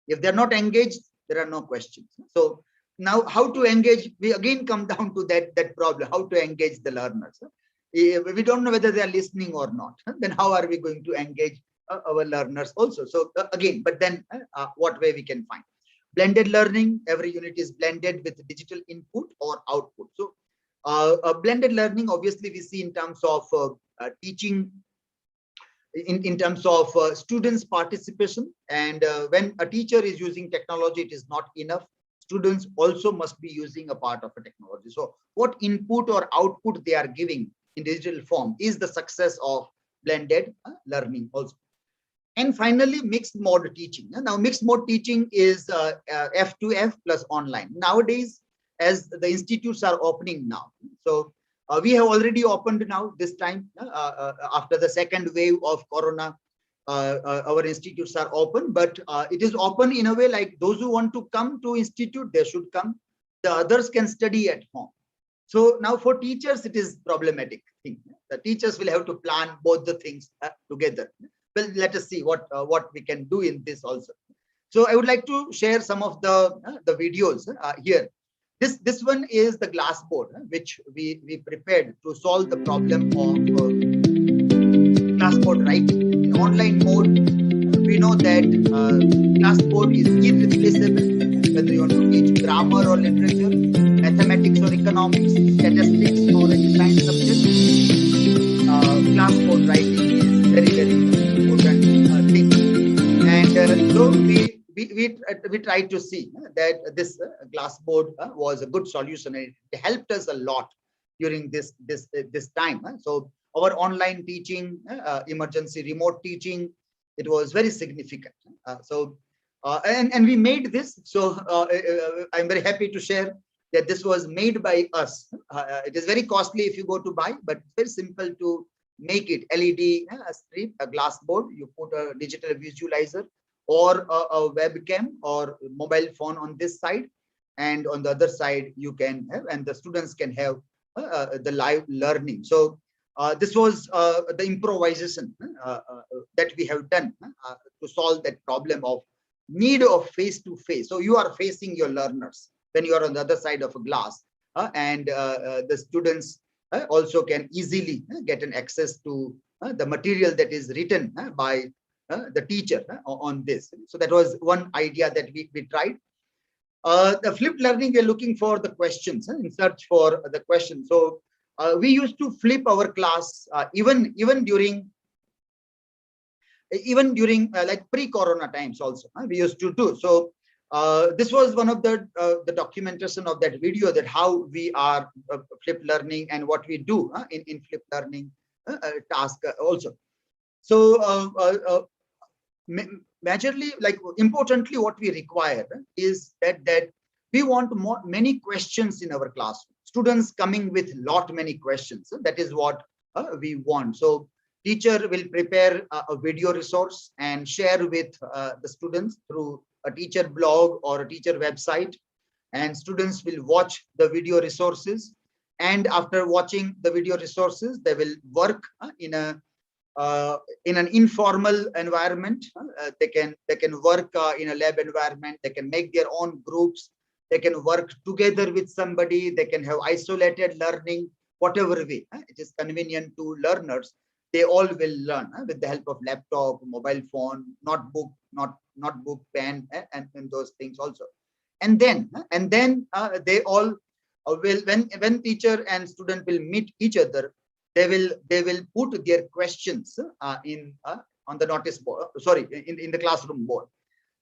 If they're not engaged, there are no questions. So now how to engage, we again come down to that problem, how to engage the learners. If we don't know whether they are listening or not, then how are we going to engage our learners also? So again, but then what way we can find? Blended learning, every unit is blended with digital input or output. So blended learning, obviously we see in terms of teaching, in terms of students participation, and when a teacher is using technology, it is not enough. Students also must be using a part of a technology. So what input or output they are giving in digital form is the success of blended learning also. And finally, mixed mode teaching. Now, mixed mode teaching is F2F plus online. Nowadays, as the institutes are opening now, so we have already opened now this time after the second wave of Corona. Our institutes are open, but it is open in a way like those who want to come to institute, they should come. The others can study at home. So now for teachers, it is problematic thing. The teachers will have to plan both the things together. Well, let us see what we can do in this also. So I would like to share some of the videos here. This one is the glass board which we prepared to solve the problem of glass board writing. In online mode, we know that glass board is irreplaceable, whether you want to teach grammar or literature, mathematics or economics, statistics or any science subject. Glass board writing is very important thing. And so we tried to see that this glass board was a good solution, and it helped us a lot during this time. So our online teaching, emergency remote teaching, it was very significant. And we made this. So I'm very happy to share that this was made by us. It is very costly if you go to buy, but very simple to make it. LED strip, a glass board, you put a digital visualizer or a webcam or mobile phone on this side, and on the other side you can have, and the students can have the live learning. So this was the improvisation that we have done to solve that problem of need of face-to-face. So you are facing your learners when you are on the other side of a glass, and the students also can easily get an access to the material that is written by the teacher on this. So that was one idea that we tried. The flipped learning, we are looking for the questions, in search for the questions. So we used to flip our class even during like pre-corona times also. We used to do so. This was one of the documentation of that video, that how we are flipped learning and what we do in flipped learning task also. So majorly, like importantly, what we require is that we want many questions in our classroom. Students coming with many questions. That is what we want. So teacher will prepare a video resource and share with the students through a teacher blog or a teacher website, and students will watch the video resources. And after watching the video resources, they will work in an informal environment. They can work in a lab environment. They can make their own groups. They can work together with somebody. They can have isolated learning, whatever way it is convenient to learners. They all will learn with the help of laptop, mobile phone, notebook, pen, and those things also. And then they all will, when teacher and student will meet each other, they will put their questions in on the notice board, sorry, in the classroom board.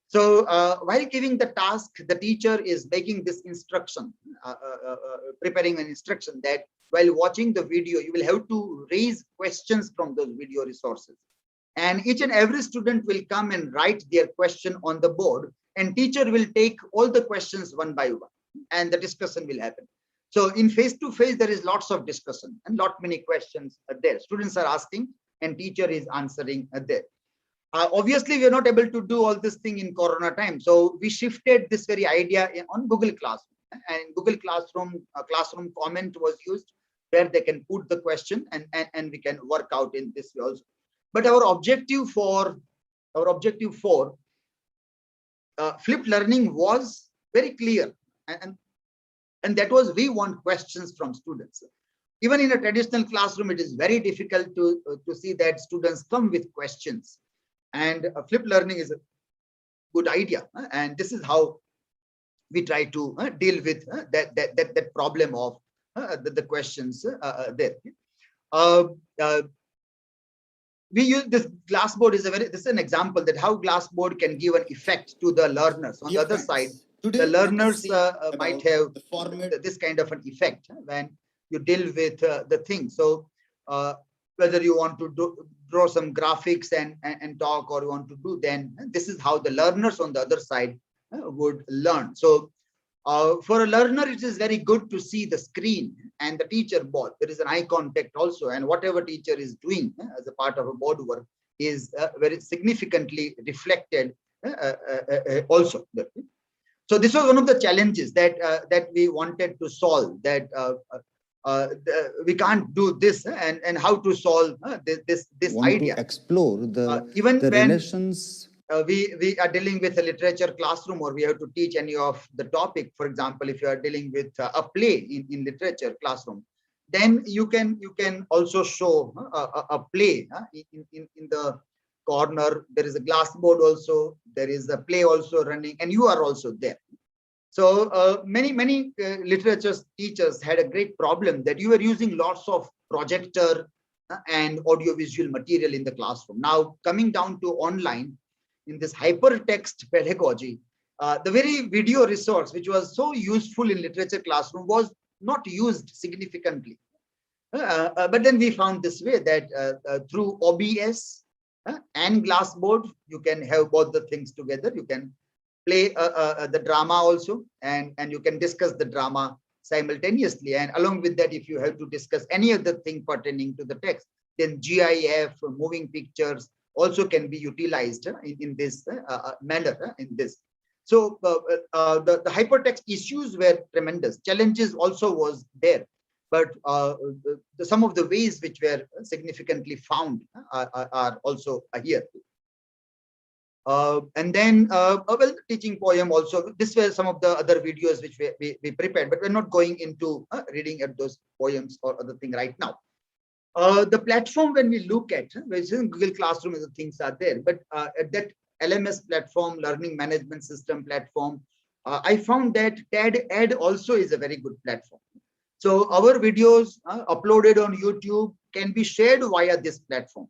So while giving the task, the teacher is making this instruction, preparing an instruction that while watching the video, you will have to raise questions from those video resources. And each and every student will come and write their question on the board, and teacher will take all the questions one by one, and the discussion will happen. So in face-to-face, there is lots of discussion and many questions are there. Students are asking and teacher is answering there. Obviously, we are not able to do all this thing in Corona time. So we shifted this very idea on Google Classroom. And Google Classroom, classroom comment was used where they can put the question and we can work out in this way also. But our objective for flipped learning was very clear. And that was, we want questions from students. Even in a traditional classroom, it is very difficult to see that students come with questions. And flipped learning is a good idea. And this is how we try to deal with that problem of the questions there. We use this Glassboard this is an example that how Glassboard can give an effect to the learners. On the other side, the learners might have this kind of an effect when you deal with the thing. So whether you want to draw some graphics and talk, or you want to do, then this is how the learners on the other side would learn. So for a learner, it is very good to see the screen and the teacher board. There is an eye contact also, and whatever teacher is doing as a part of a board work is very significantly reflected also. So this was one of the challenges that we wanted to solve, that we can't do this, and how to solve this idea. To explore even the when relations. We are dealing with a literature classroom, or we have to teach any of the topic. For example, if you are dealing with a play in literature classroom, then you can also show a play in the corner. There is a Glassboard also, there is a play also running, and you are also there. So many literature teachers had a great problem that you were using lots of projector and audiovisual material in the classroom. Now coming down to online, in this hypertext pedagogy, the very video resource which was so useful in literature classroom was not used significantly. But then we found this way that through OBS and Glassboard, you can have both the things together. You can play the drama also, and you can discuss the drama simultaneously. And along with that, if you have to discuss any other thing pertaining to the text, then GIF, moving pictures, also can be utilized in this manner in this. So the hypertext issues were tremendous. Challenges also was there, but some of the ways which were significantly found are also here. And then well, teaching poem also. This were some of the other videos which we prepared, but we're not going into reading at those poems or other thing right now. The platform, when we look at, which is in Google Classroom, the things are there, but at that LMS platform, learning management system platform, I found that TED also is a very good platform. So our videos uploaded on YouTube can be shared via this platform.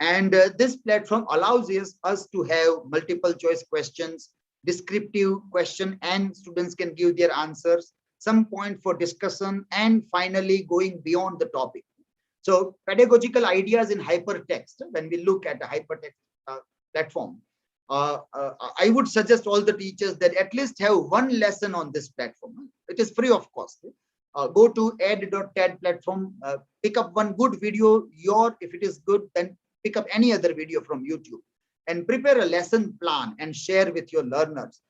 And this platform allows us to have multiple choice questions, descriptive question, and students can give their answers, some point for discussion, and finally going beyond the topic. So pedagogical ideas in hypertext, when we look at the hypertext platform, I would suggest all the teachers that at least have one lesson on this platform. It is free of cost. Go to ed.tad platform, pick up one good video, if it is good, then pick up any other video from YouTube and prepare a lesson plan and share with your learners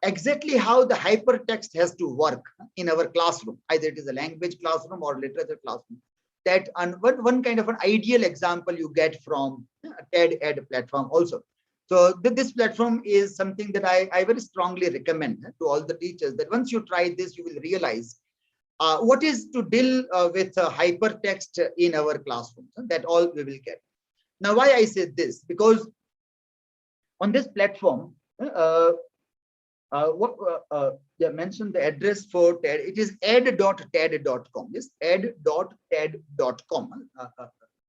exactly how the hypertext has to work in our classroom, either it is a language classroom or literature classroom. That one kind of an ideal example you get from TED Ed platform also. So this platform is something that I very strongly recommend to all the teachers, that once you try this, you will realize what is to deal with hypertext in our classrooms. That all we will get. Now, why I said this? Because on this platform, yeah, mentioned the address for TED. It is ed.ted.com. Yes, ed.ted.com.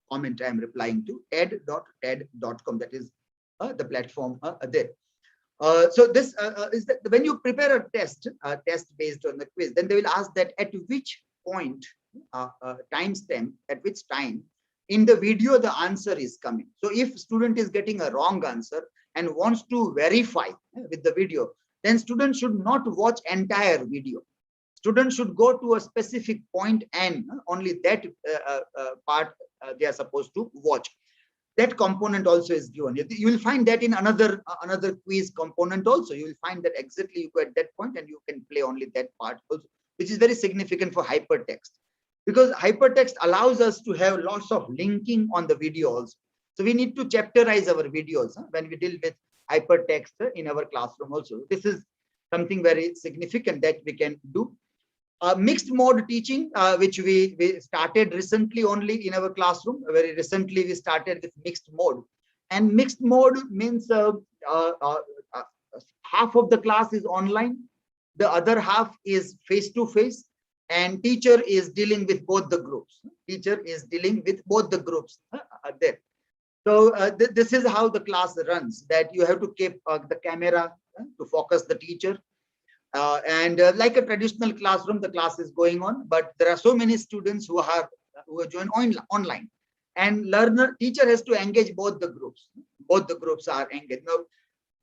Comment I am replying to, ed.ted.com. That is the platform there. So this is that when you prepare a test based on the quiz, then they will ask that at which point, timestamp, at which time in the video the answer is coming. So if student is getting a wrong answer and wants to verify with the video, then student should not watch entire video. Students should go to a specific point and only that part they are supposed to watch. That component also is given. You will find that in another quiz component also. You will find that exactly you go at that point and you can play only that part also, which is very significant for hypertext, because hypertext allows us to have lots of linking on the video also. So we need to chapterize our videos when we deal with hypertext in our classroom also. This is something very significant that we can do. Mixed mode teaching, which we started recently only in our classroom. Very recently we started with mixed mode, and mixed mode means half of the class is online, the other half is face to face, and teacher is dealing with both the groups. Teacher is dealing with both the groups there. So this is how the class runs, that you have to keep the camera to focus the teacher. Like a traditional classroom, the class is going on, but there are so many students who are joined online, and teacher has to engage both the groups. Both the groups are engaged. Now,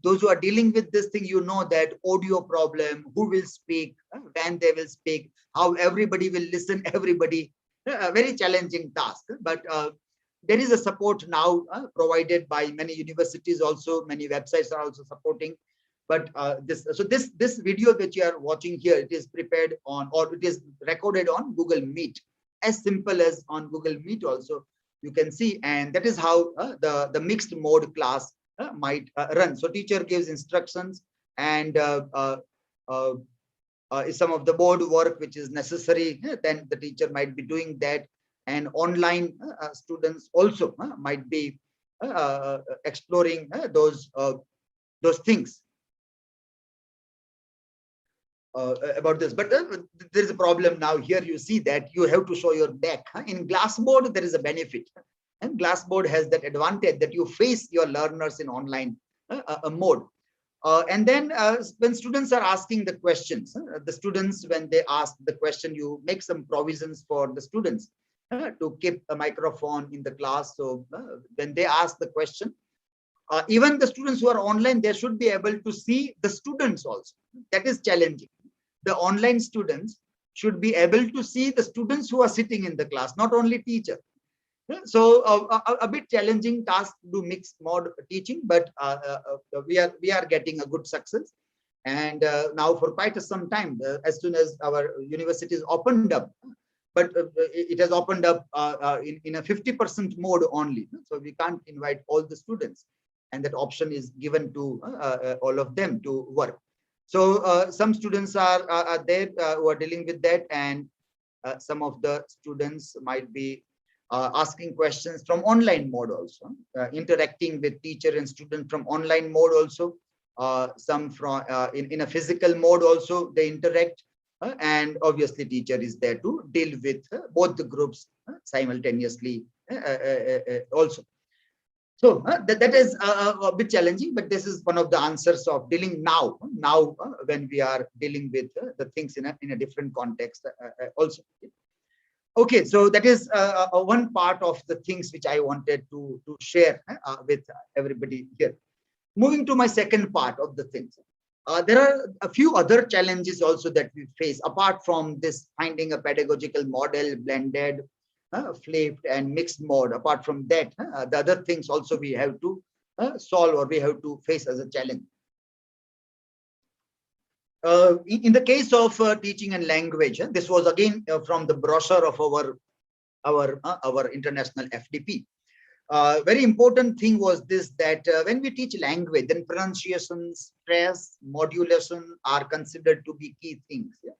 those who are dealing with this thing, you know that audio problem, who will speak, when they will speak, how everybody will listen, everybody, a very challenging task. But there is a support now provided by many universities also, many websites are also supporting. But this video that you are watching here, it is prepared on, or it is recorded on Google Meet, as simple as on Google Meet also you can see. And that is how the mixed mode class might run. So teacher gives instructions, and some of the board work which is necessary, then the teacher might be doing that. And online students also might be exploring those things. About this, but there is a problem now. Here you see that you have to show your back. In Glassboard there is a benefit, and Glassboard has that advantage that you face your learners in online mode. And then when students are asking the questions, the students, when they ask the question, you make some provisions for the students to keep a microphone in the class. So when they ask the question, even the students who are online, they should be able to see the students also. That is challenging. The online students should be able to see the students who are sitting in the class, not only teacher. So a bit challenging task to do mixed mode teaching, but we are getting a good success. And now for quite some time, as soon as our universities opened up, but it has opened up in a 50% mode only. So we can't invite all the students, and that option is given to all of them to work. So some students are there who are dealing with that, and some of the students might be asking questions from online mode also, interacting with teacher and student from online mode also. Some from in a physical mode also they interact, and obviously teacher is there to deal with both the groups simultaneously also. So that is a bit challenging, but this is one of the answers of dealing now when we are dealing with the things in a different context also. Okay, so that is one part of the things which I wanted to share with everybody here. Moving to my second part of the things. There are a few other challenges also that we face apart from this finding a pedagogical model, blended, flipped and mixed mode. Apart from that, the other things also we have to solve or we have to face as a challenge. In the case of teaching and language, this was again from the brochure of our international FDP. Very important thing was this, that when we teach language, then pronunciation, stress, modulation are considered to be key things. Yeah?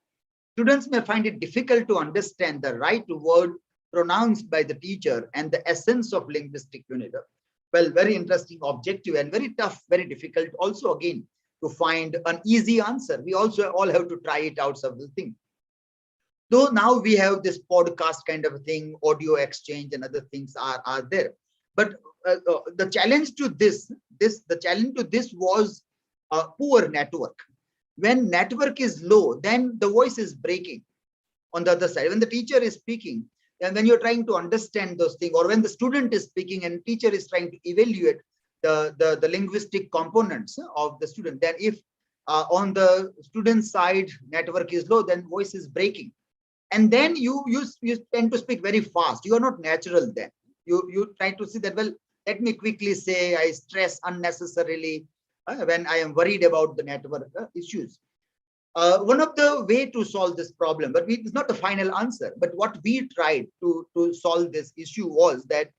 Students may find it difficult to understand the right word pronounced by the teacher and the essence of linguistic unit. Well, very interesting objective and very tough, very difficult also again to find an easy answer. We also all have to try it out several things. Though now we have this podcast kind of a thing, audio exchange and other things are there. But the challenge to this was a poor network. When network is low, then the voice is breaking on the other side. When the teacher is speaking, and when you're trying to understand those things, or when the student is speaking and teacher is trying to evaluate the linguistic components of the student, then if on the student side network is low, then voice is breaking. And then you tend to speak very fast. You are not natural then. You try to see that, well, let me quickly say, I stress unnecessarily when I am worried about the network issues. One of the way to solve this problem, but it's not the final answer, but what we tried to solve this issue was that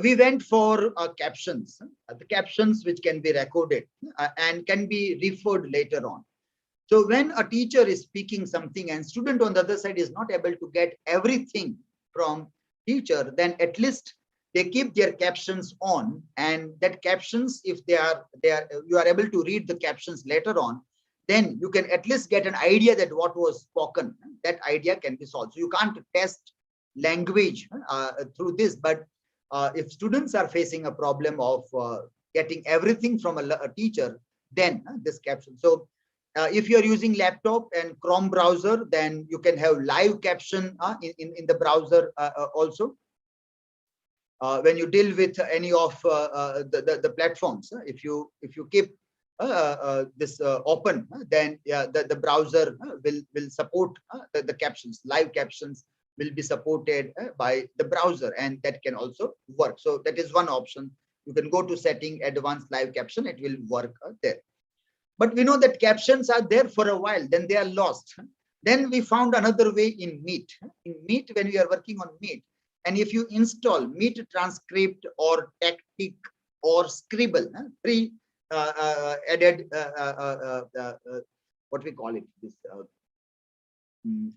we went for captions, the captions which can be recorded and can be referred later on. So when a teacher is speaking something and student on the other side is not able to get everything from teacher, then at least they keep their captions on, and that captions, if you are able to read the captions later on, then you can at least get an idea that what was spoken. That idea can be solved. So you can't test language through this, but if students are facing a problem of getting everything from a teacher, then this caption. So if you're using laptop and Chrome browser, then you can have live caption in the browser also. When you deal with any of the platforms, if you keep this open, then the browser will support the captions. Live captions will be supported by the browser, and that can also work. So that is one option. You can go to setting, advanced live caption, it will work there. But we know that captions are there for a while, then they are lost. Then we found another way in Meet. In Meet, when we are working on Meet, and if you install Meet transcript or Tactic or Scribble, three added what we call it, this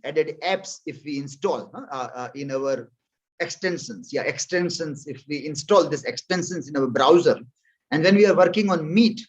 added apps, if we install in our extensions, extensions, if we install these extensions in our browser, and when we are working on Meet,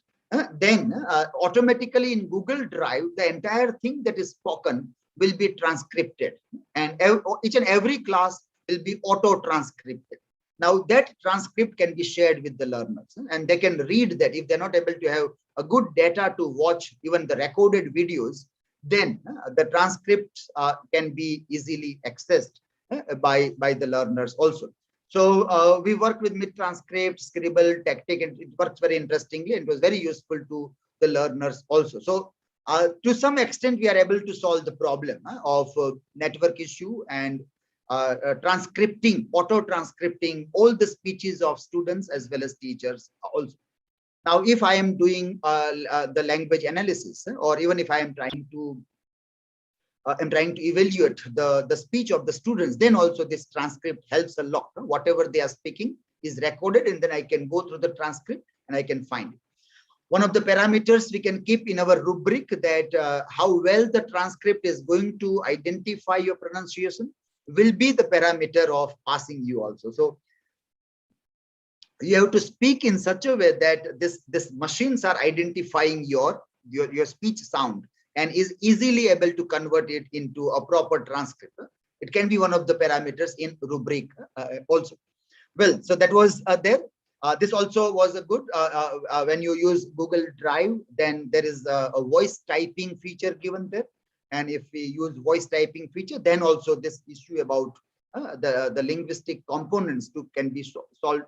then automatically in Google Drive, the entire thing that is spoken will be transcripted, and each and every class will be auto transcripted. Now that transcript can be shared with the learners, and they can read that. If they're not able to have a good data to watch even the recorded videos, then the transcripts can be easily accessed by the learners also. So we work with Meet transcript, Scribble, Tactic, and it works very interestingly. It was very useful to the learners also. So to some extent, we are able to solve the problem of network issue and transcripting, auto transcripting all the speeches of students as well as teachers also. Now, if I am doing the language analysis, or even if I am trying to evaluate the speech of the students, then also this transcript helps a lot. Whatever they are speaking is recorded, and then I can go through the transcript and I can find it. One of the parameters we can keep in our rubric, that how well the transcript is going to identify your pronunciation, will be the parameter of passing you also. So you have to speak in such a way that this machines are identifying your speech sound and is easily able to convert it into a proper transcript. It can be one of the parameters in rubric also. Well, so that was there. This also was a good, when you use Google Drive, then there is a voice typing feature given there. And if we use voice typing feature, then also this issue about the linguistic components can be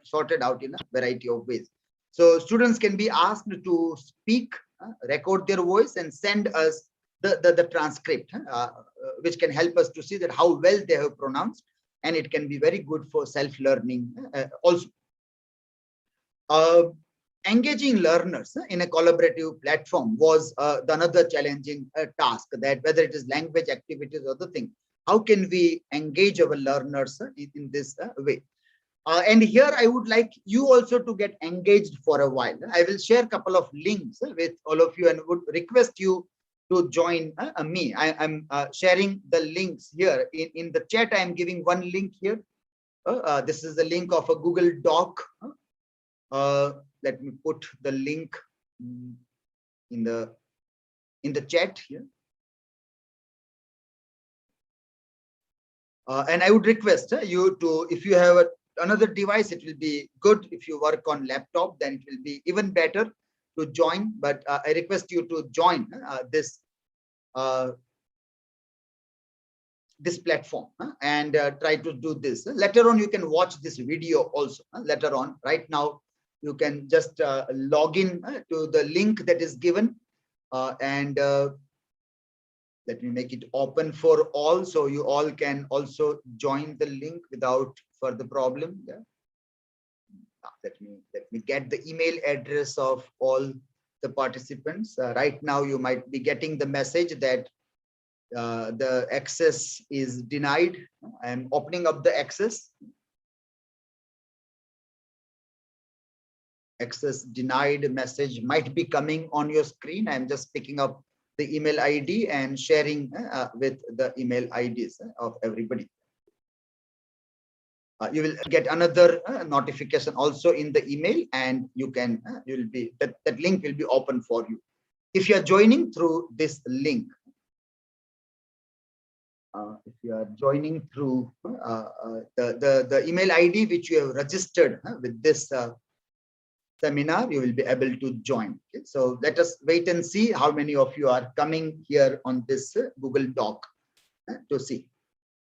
sorted out in a variety of ways. So students can be asked to speak, record their voice, and send us the transcript, which can help us to see that how well they have pronounced, and it can be very good for self-learning also. Engaging learners in a collaborative platform was another challenging task, that whether it is language activities or other thing, how can we engage our learners in this way? And here I would like you also to get engaged for a while. I will share a couple of links with all of you and would request you to join me. I'm sharing the links here in the chat. I am giving one link here. This is the link of a Google Doc. Let me put the link in the chat here. And I would request you to, if you have another device, it will be good. If you work on laptop, then it will be even better to join. But I request you to join this platform and try to do this. Later on, you can watch this video also. Later on, right now, you can just log in to the link that is given, and let me make it open for all, so you all can also join the link without further problem. Yeah. Let me get the email address of all the participants. Right now, you might be getting the message that the access is denied. I am opening up the access. Access denied message might be coming on your screen. I'm just picking up the email ID and sharing with the email IDs of everybody. You will get another notification also in the email, and you can that link will be open for you if you are joining through this link. If you are joining through the email ID which you have registered with this seminar, you will be able to join. Okay? So let us wait and see how many of you are coming here on this Google Doc to see.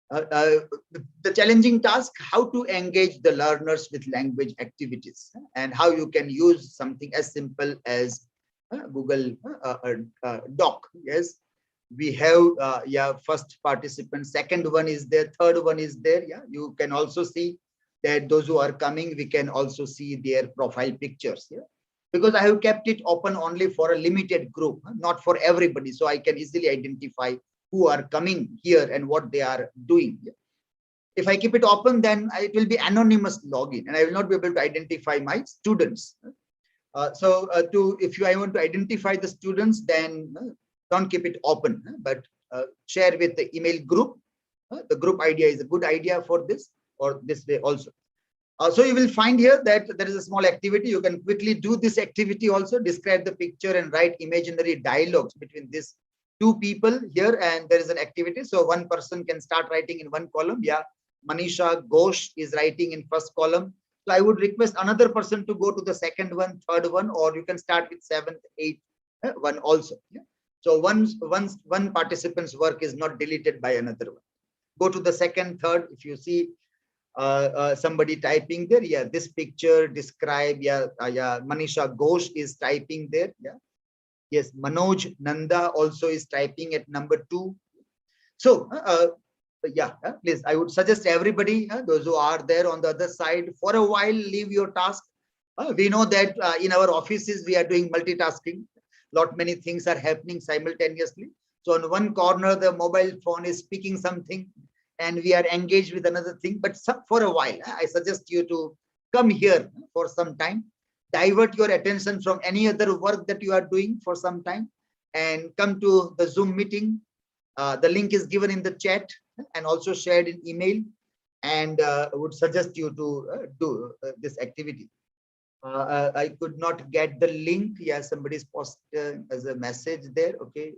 The challenging task, how to engage the learners with language activities, and how you can use something as simple as Google Doc. Yes, we have first participant, second one is there, third one is there. Yeah, you can also see that those who are coming, we can also see their profile pictures. Yeah, because I have kept it open only for a limited group, not for everybody, so I can easily identify who are coming here and what they are doing. If I keep it open, then it will be anonymous login, and I will not be able to identify my students. If I want to identify the students, then don't keep it open, but share with the email group. The group idea is a good idea for this, or this way also. So you will find here that there is a small activity. You can quickly do this activity also, describe the picture and write imaginary dialogues between these two people here, and there is an activity. So one person can start writing in one column. Yeah, Manisha Ghosh is writing in first column. So I would request another person to go to the second one, third one, or you can start with seventh, eighth one also. Yeah. So once one participant's work is not deleted by another one. Go to the second, third. If you see somebody typing there, yeah, this picture describe. Yeah, Manisha Ghosh is typing there. Yeah. Yes, Manoj Nanda also is typing at number 2. So, please, I would suggest everybody, those who are there on the other side, for a while, leave your task. We know that in our offices, we are doing multitasking. Many things are happening simultaneously. So on one corner, the mobile phone is speaking something, and we are engaged with another thing. But for a while, I suggest you to come here for some time. Divert your attention from any other work that you are doing for some time and come to the Zoom meeting. The link is given in the chat and also shared in email, and would suggest you to do this activity. I could not get the link. Yeah, somebody's posted as a message there. Okay.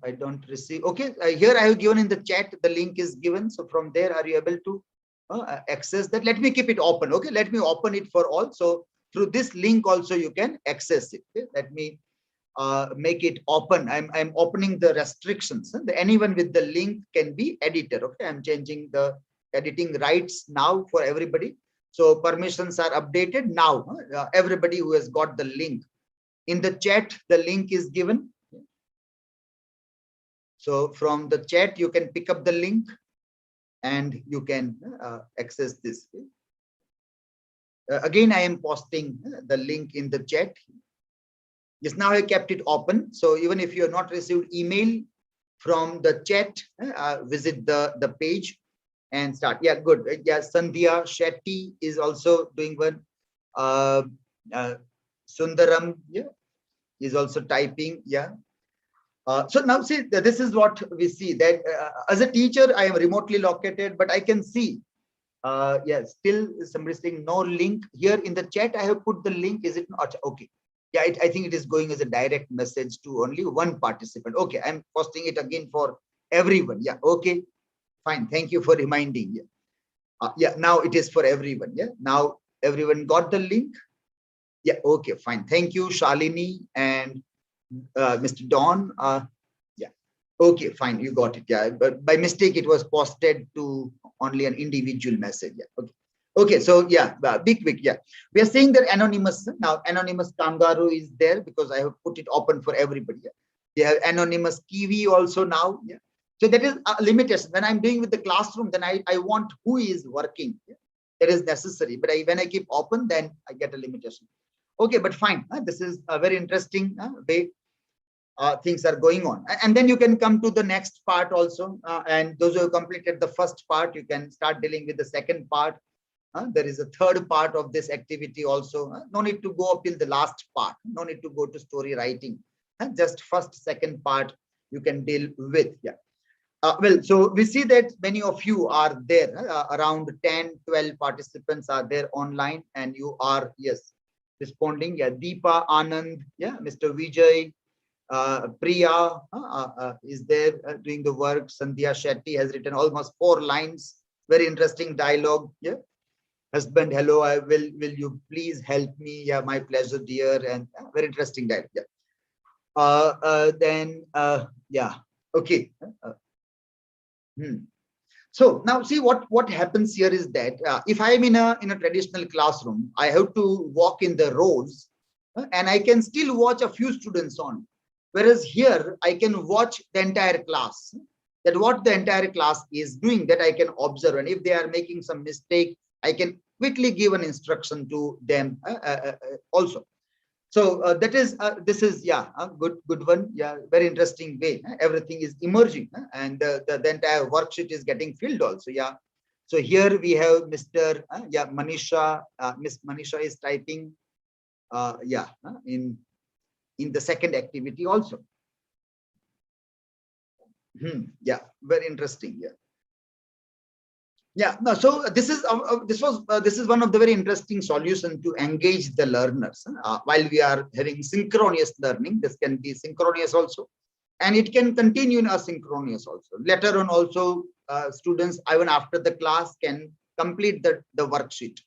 I don't receive. Okay, here I have given in the chat, the link is given. So from there, are you able to access that? Let me keep it open. Okay, let me open it for all. So through this link also you can access it. Okay? Let me make it open. I'm opening the restrictions. Anyone with the link can be editor. Okay, I'm changing the editing rights now for everybody. So permissions are updated now. Everybody who has got the link in the chat, the link is given. So from the chat, you can pick up the link and you can access this. Again, I am posting the link in the chat. Yes, now I kept it open. So even if you have not received email from the chat, visit the page and start. Yeah, good. Yeah, Sandhya Shetty is also doing one. Sundaram, yeah, is also typing. Yeah. So now see, this is what we see, that as a teacher, I am remotely located, but I can see, yes, still somebody saying no link here in the chat. I have put the link. Is it not? Okay. Yeah, I think it is going as a direct message to only one participant. Okay, I'm posting it again for everyone. Yeah, okay, fine. Thank you for reminding. Yeah, yeah, now it is for everyone. Yeah, now everyone got the link. Yeah, okay, fine. Thank you, Shalini and Mr. Don. Yeah, okay, fine. You got it. Yeah, but by mistake, it was posted to only an individual message. Yeah, okay. Okay, so yeah, big. Yeah, we are saying that anonymous. Now, anonymous kangaroo is there because I have put it open for everybody. Yeah, they have anonymous kiwi also now. Yeah, so that is a limitation. When I'm doing with the classroom, then I want who is working. Yeah? That is necessary. But when I keep open, then I get a limitation. Okay, but fine. This is a very interesting way things are going on. And then you can come to the next part also. And those who have completed the first part, you can start dealing with the second part. There is a third part of this activity also. No need to go up till the last part. No need to go to story writing. Just first, second part you can deal with. Yeah. Well, so we see that many of you are there. Around 10, 12 participants are there online, and you are, yes, responding. Yeah, Deepa, Anand, yeah, Mr. Vijay, Priya is there doing the work. Sandhya Shetty has written almost 4 lines. Very interesting dialogue. Yeah. Husband, hello, will you please help me? Yeah, my pleasure, dear. And very interesting dialogue. Yeah. Then yeah, okay. So now see what happens here is that if I am in a traditional classroom, I have to walk in the rows and I can still watch a few students on. Whereas here I can watch the entire class, that what the entire class is doing, that I can observe. And if they are making some mistake, I can quickly give an instruction to them also. So that is this is, yeah, a good one. Yeah, very interesting way. Everything is emerging, and the entire worksheet is getting filled also. Yeah. So here we have Mr. Yeah, Manisha. Miss Manisha is typing. Yeah, in the second activity also. Yeah, very interesting. Yeah. Yeah, no, so this is this is one of the very interesting solutions to engage the learners. While we are having synchronous learning, this can be synchronous also, and it can continue in asynchronous also. Later on also, students even after the class can complete the worksheet,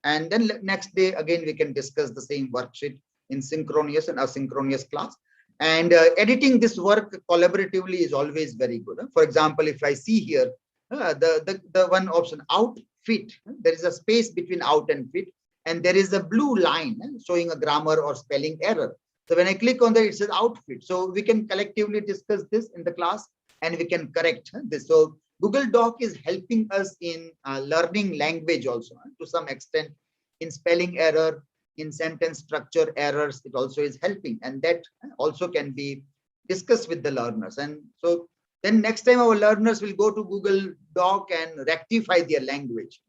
and then next day again we can discuss the same worksheet in synchronous and asynchronous class. And editing this work collaboratively is always very good. For example, if I see here, the one option outfit, there is a space between out and fit, and there is a blue line showing a grammar or spelling error. So when I click on that, it says outfit. So we can collectively discuss this in the class and we can correct this. So Google Doc is helping us in learning language also to some extent, in spelling error, in sentence structure errors. It also is helping, and that also can be discussed with the learners. And so then next time our learners will go to Google Doc and rectify their language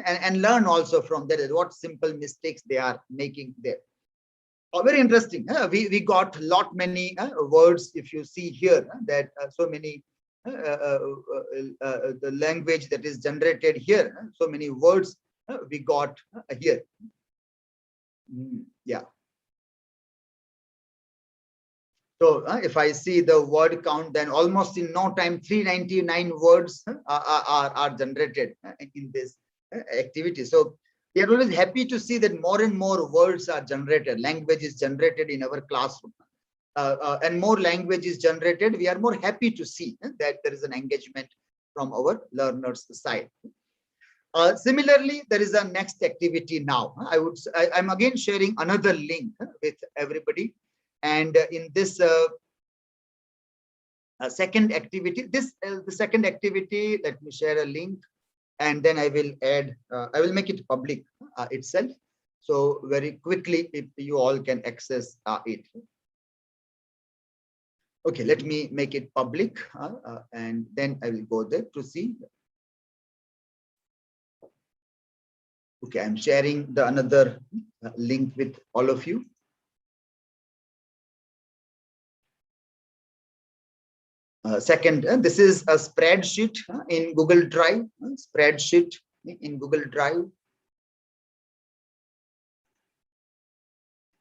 and learn also from that what simple mistakes they are making there. Very interesting. We got many words. If you see here that so many the language that is generated here, so many words we got here. Yeah. So if I see the word count, then almost in no time, 399 words are generated in this activity. So we are always happy to see that more and more words are generated. Language is generated in our classroom. And more language is generated. We are more happy to see that there is an engagement from our learners' side. Similarly, there is a next activity now. I'm again sharing another link with everybody. And in this second activity, the second activity, let me share a link, and then I will add, I will make it public itself. So very quickly, if you all can access it. Okay, let me make it public, and then I will go there to see. Okay, I'm sharing the another link with all of you. Second, this is a spreadsheet in Google Drive. Spreadsheet in Google Drive.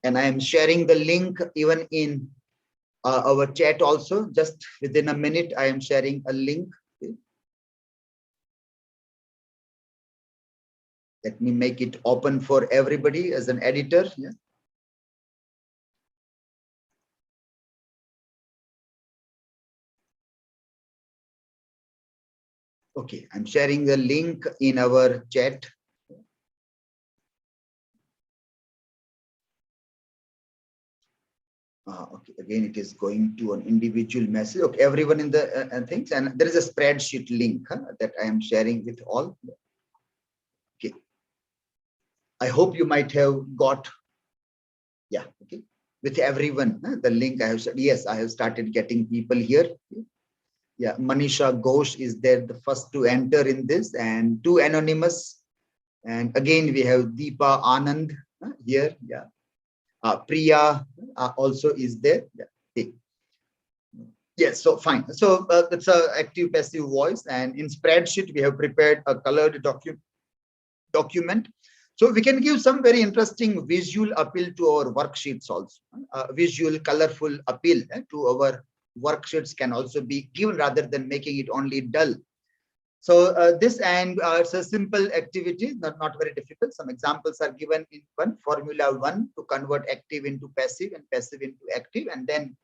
And I am sharing the link even in our chat also. Just within a minute, I am sharing a link. Okay. Let me make it open for everybody as an editor. Yeah. Okay, I'm sharing the link in our chat. Okay, again, it is going to an individual message. Okay, everyone in the things, and there is a spreadsheet link that I am sharing with all. Okay, I hope you might have got, yeah, okay, with everyone. The link I have said, yes, I have started getting people here. Yeah, Manisha Ghosh is there, the first to enter in this, and two anonymous. And again, we have Deepa Anand here. Yeah. Priya also is there. Yeah. Okay. Yes, so fine. So that's a active passive voice, and in spreadsheet we have prepared a colored document. So we can give some very interesting visual appeal to our worksheets also. Visual, colorful appeal to our worksheets can also be given rather than making it only dull. So this, and it's a simple activity, not very difficult. Some examples are given in one formula 1 to convert active into passive and passive into active, and then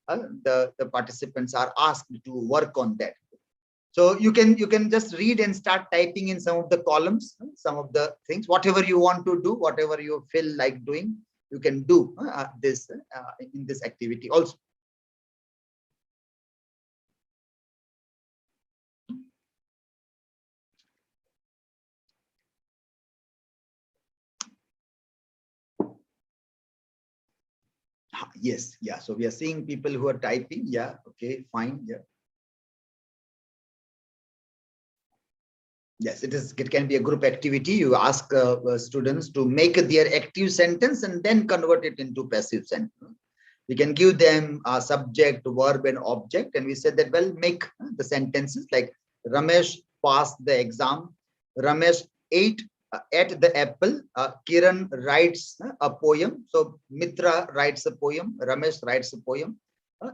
the participants are asked to work on that. So you can just read and start typing in some of the columns, some of the things, whatever you want to do, whatever you feel like doing, you can do this in this activity also. Yes, yeah. So we are seeing people who are typing. Yeah, okay, fine. Yeah. Yes, it is. It can be a group activity. You ask students to make their active sentence and then convert it into passive sentence. We can give them a subject, verb, and object, and we said that, well, make the sentences like Ramesh passed the exam. Ramesh ate at the apple. Kiran writes a poem. So Mitra writes a poem. Ramesh writes a poem,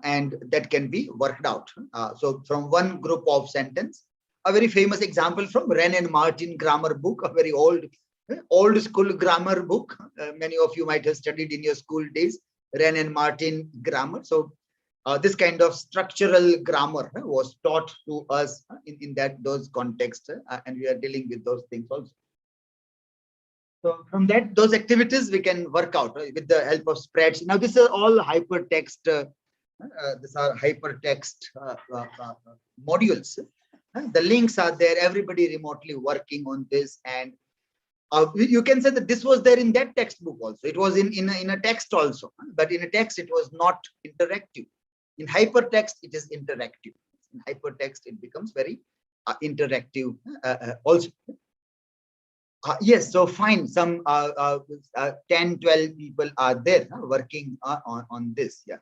and that can be worked out. So from one group of sentence. A very famous example from Wren and Martin grammar book, a very old school grammar book. Many of you might have studied in your school days, Wren and Martin grammar. So this kind of structural grammar was taught to us in those contexts, and we are dealing with those things also. So from those activities we can work out with the help of spreads. Now this is all hypertext. These are hypertext modules. The links are there, everybody remotely working on this, and you can say that this was there in that textbook also. It was in a text also, but in a text it was not interactive. In hypertext it is interactive. In hypertext it becomes very interactive also. Yes, so fine, some 10, 12 people are there working on this. Yeah.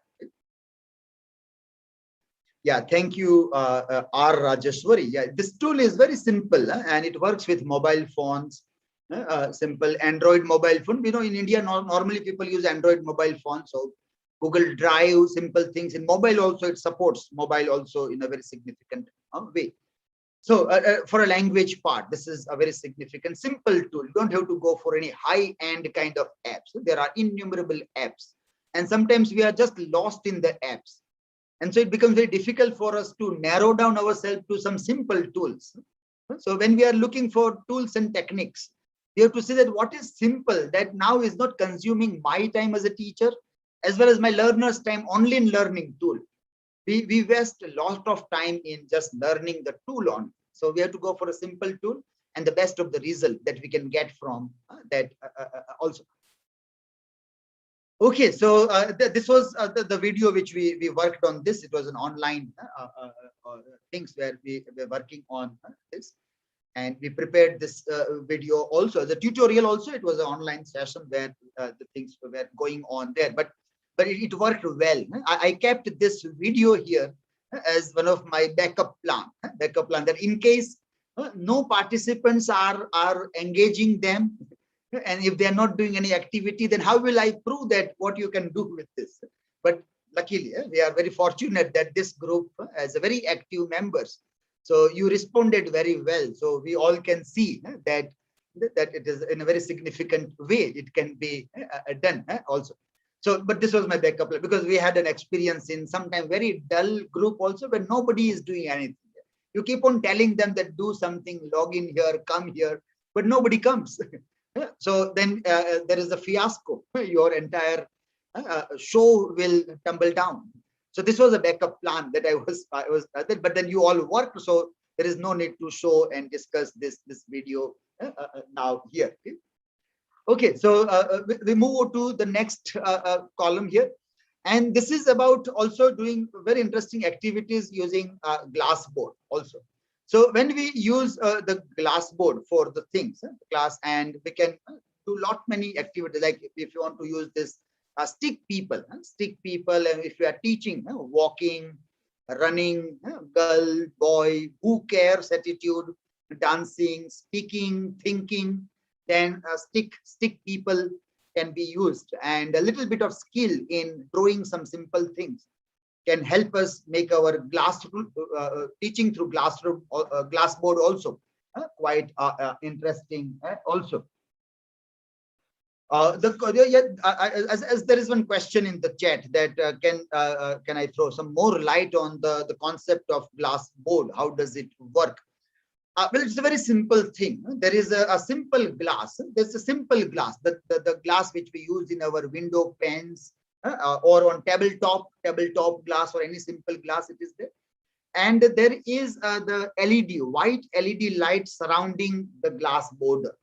Yeah, thank you, R. Rajeshwari. Yeah, this tool is very simple and it works with mobile phones, simple Android mobile phone. You know, in India, normally people use Android mobile phone. So Google Drive, simple things. In mobile also, it supports mobile also in a very significant way. So for a language part, this is a very significant, simple tool. You don't have to go for any high-end kind of apps. There are innumerable apps. And sometimes we are just lost in the apps. And so it becomes very difficult for us to narrow down ourselves to some simple tools. So when we are looking for tools and techniques, we have to see that what is simple that now is not consuming my time as a teacher, as well as my learner's time only in learning tool. We waste a lot of time in just learning the tool on. So we have to go for a simple tool and the best of the result that we can get from that also. Okay, so this was the video which we worked on this. It was an online things where we were working on this. And we prepared this video also as a tutorial also. It was an online session where the things were going on there. But it worked well. I kept this video here as one of my backup plan that in case no participants are engaging them, and if they are not doing any activity, then how will I prove that what you can do with this? But luckily, we are very fortunate that this group has a very active members. So you responded very well. So we all can see that it is in a very significant way. It can be done also. So, but this was my backup because we had an experience in sometimes very dull group also where nobody is doing anything. You keep on telling them that do something, log in here, come here, but nobody comes. So then there is a fiasco. Your entire show will tumble down. So this was a backup plan that I was, but then you all worked, so there is no need to show and discuss this video now here. Okay, so we move to the next column here, and this is about also doing very interesting activities using Glassboard also. So when we use the Glassboard for the things, class, and we can do lot many activities, like if you want to use this stick people, and if you are teaching walking, running, girl, boy, who cares attitude, dancing, speaking, thinking, then stick people can be used, and a little bit of skill in drawing some simple things can help us make our teaching through Glassboard also quite interesting also. As there is one question in the chat that can I throw some more light on the concept of Glassboard? How does it work? Well, it's a very simple thing. There is a simple glass. There's a simple glass, the glass which we use in our window pens or on tabletop glass or any simple glass, it is there. And there is the LED, white LED light surrounding the glass border,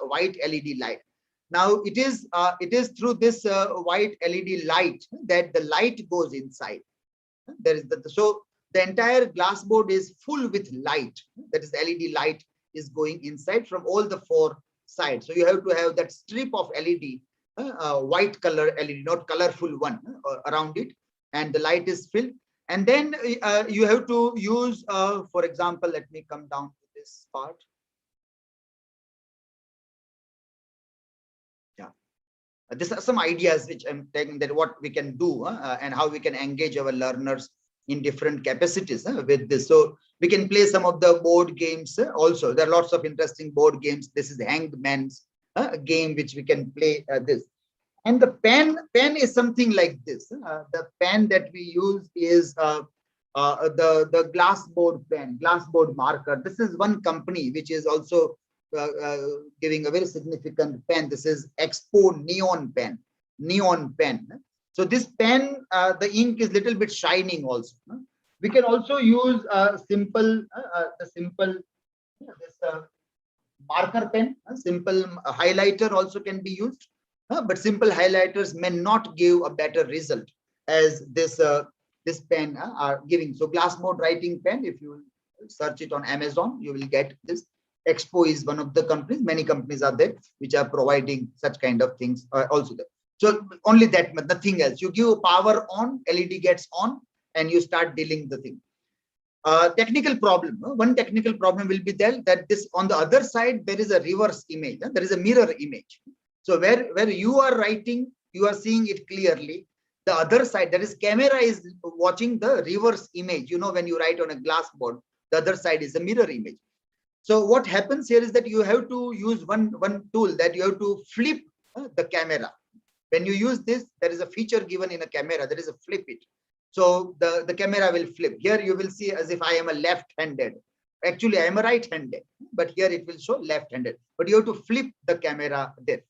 white LED light. Now it is through this white LED light that the light goes inside. There is so the entire Glassboard is full with light. That is LED light is going inside from all the four sides. So you have to have that strip of LED, white color LED, not colorful one around it, and the light is filled. And then you have to use, for example, let me come down to this part. Yeah, these are some ideas which I'm taking that what we can do and how we can engage our learners in different capacities with this. So we can play some of the board games also. There are lots of interesting board games. This is Hanged Man's game which we can play this. And the pen is something like this. The pen that we use is the Glassboard pen, Glassboard marker. This is one company which is also giving a very significant pen. This is Expo Neon pen. So this pen, the ink is little bit shining also. We can also use simple marker pen. Simple highlighter also can be used, but simple highlighters may not give a better result as this pen are giving. So Glassboard writing pen, if you search it on Amazon, you will get this. Expo is one of the companies. Many companies are there which are providing such kind of things also there. So only that, nothing else. You give power on, LED gets on, and you start dealing the thing. Technical problem. One technical problem will be there that this on the other side there is a reverse image. There is a mirror image. So where you are writing, you are seeing it clearly. The other side, that is camera, is watching the reverse image. You know, when you write on a Glassboard, the other side is a mirror image. So what happens here is that you have to use one tool, that you have to flip the camera. When you use this, there is a feature given in a camera, there is a flip it. So the camera will flip. Here you will see as if I am a left-handed Actually, I am a right-handed, but here it will show left-handed. But you have to flip the camera there.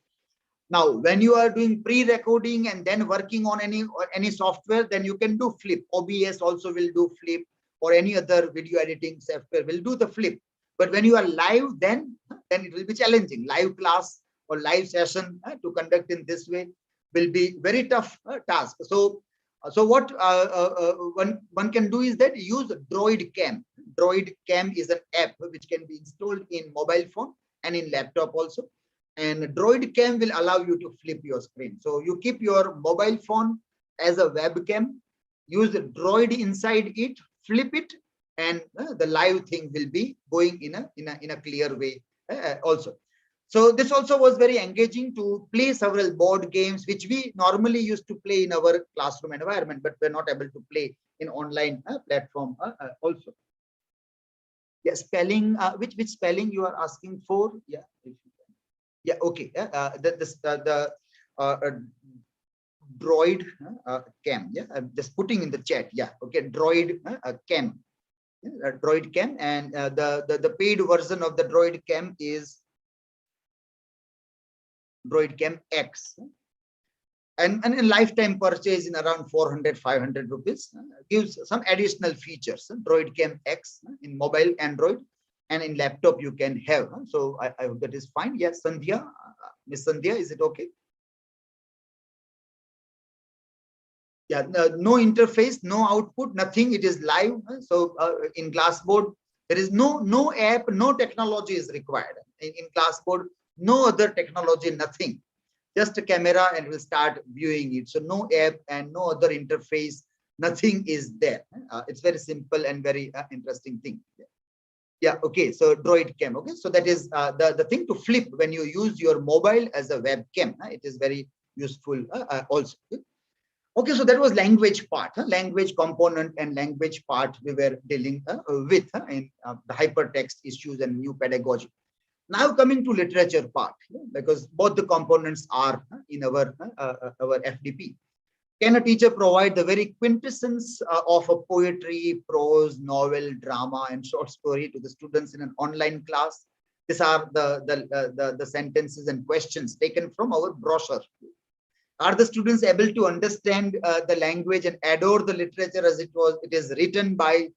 Now, when you are doing pre-recording and then working on any software, then you can do flip. OBS also will do flip, or any other video editing software will do the flip. But when you are live, then it will be challenging. Live class or live session to conduct in this way will be very tough task. So what one can do is that use Droid Cam. Droid Cam is an app which can be installed in mobile phone and in laptop also. And Droid Cam will allow you to flip your screen. So you keep your mobile phone as a webcam, use the Droid inside it, flip it, and the live thing will be going in a clear way also. So this also was very engaging to play several board games, which we normally used to play in our classroom environment, but we're not able to play in online platform also. Yeah, spelling, which spelling you are asking for? Yeah, yeah, okay. The Droid Cam. Yeah, I'm just putting in the chat. Yeah, okay. Droid Cam. Yeah, Droid Cam, and the paid version of the Droid Cam is Droid Cam X. And a lifetime purchase in around 400-500 rupees gives some additional features. Droid Cam X in mobile Android, and in laptop you can have. So I hope that is fine. Yes, Sandhya, Miss Sandhya, is it okay? Yeah, no interface, no output, nothing. It is live. So in Glassboard, there is no app, no technology is required. In Glassboard, no other technology, nothing. Just a camera and we'll start viewing it. So no app and no other interface, nothing is there. It's very simple and very interesting thing. Yeah, okay, so Droid Cam. Okay, so that is the thing to flip when you use your mobile as a webcam. It is very useful also. Okay, so that was language part, language component and language part we were dealing with in the hypertext issues and new pedagogy. Now coming to literature part, because both the components are in our FDP. Can a teacher provide the very quintessence of a poetry, prose, novel, drama, and short story to the students in an online class? These are the sentences and questions taken from our brochure. Are the students able to understand the language and adore the literature as it is written by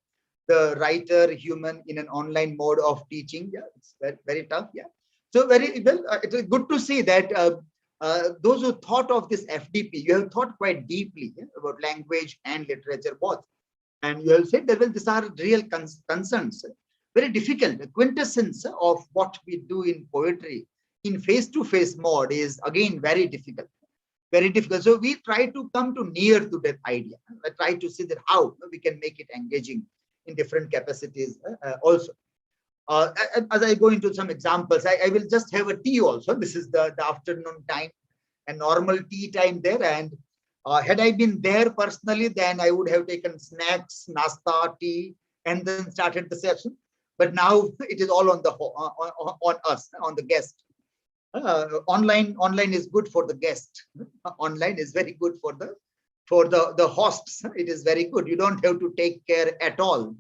the writer human in an online mode of teaching? Yeah, it's very, very tough. Yeah. So very well, it is good to see that those who thought of this FDP, you have thought quite deeply about language and literature both. And you have said that, well, these are real concerns. Very difficult. The quintessence of what we do in poetry in face-to-face mode is again very difficult. Very difficult. So we try to come to near to that idea. I try to see that how we can make it engaging in different capacities also. As I go into some examples, I will just have a tea also. This is the afternoon time, a normal tea time there. And had I been there personally, then I would have taken snacks, nasta, tea, and then started the session. But now it is all on the on us, on the guest. Online is good for the guest. Online is very good for the hosts. It is very good. You don't have to take care at all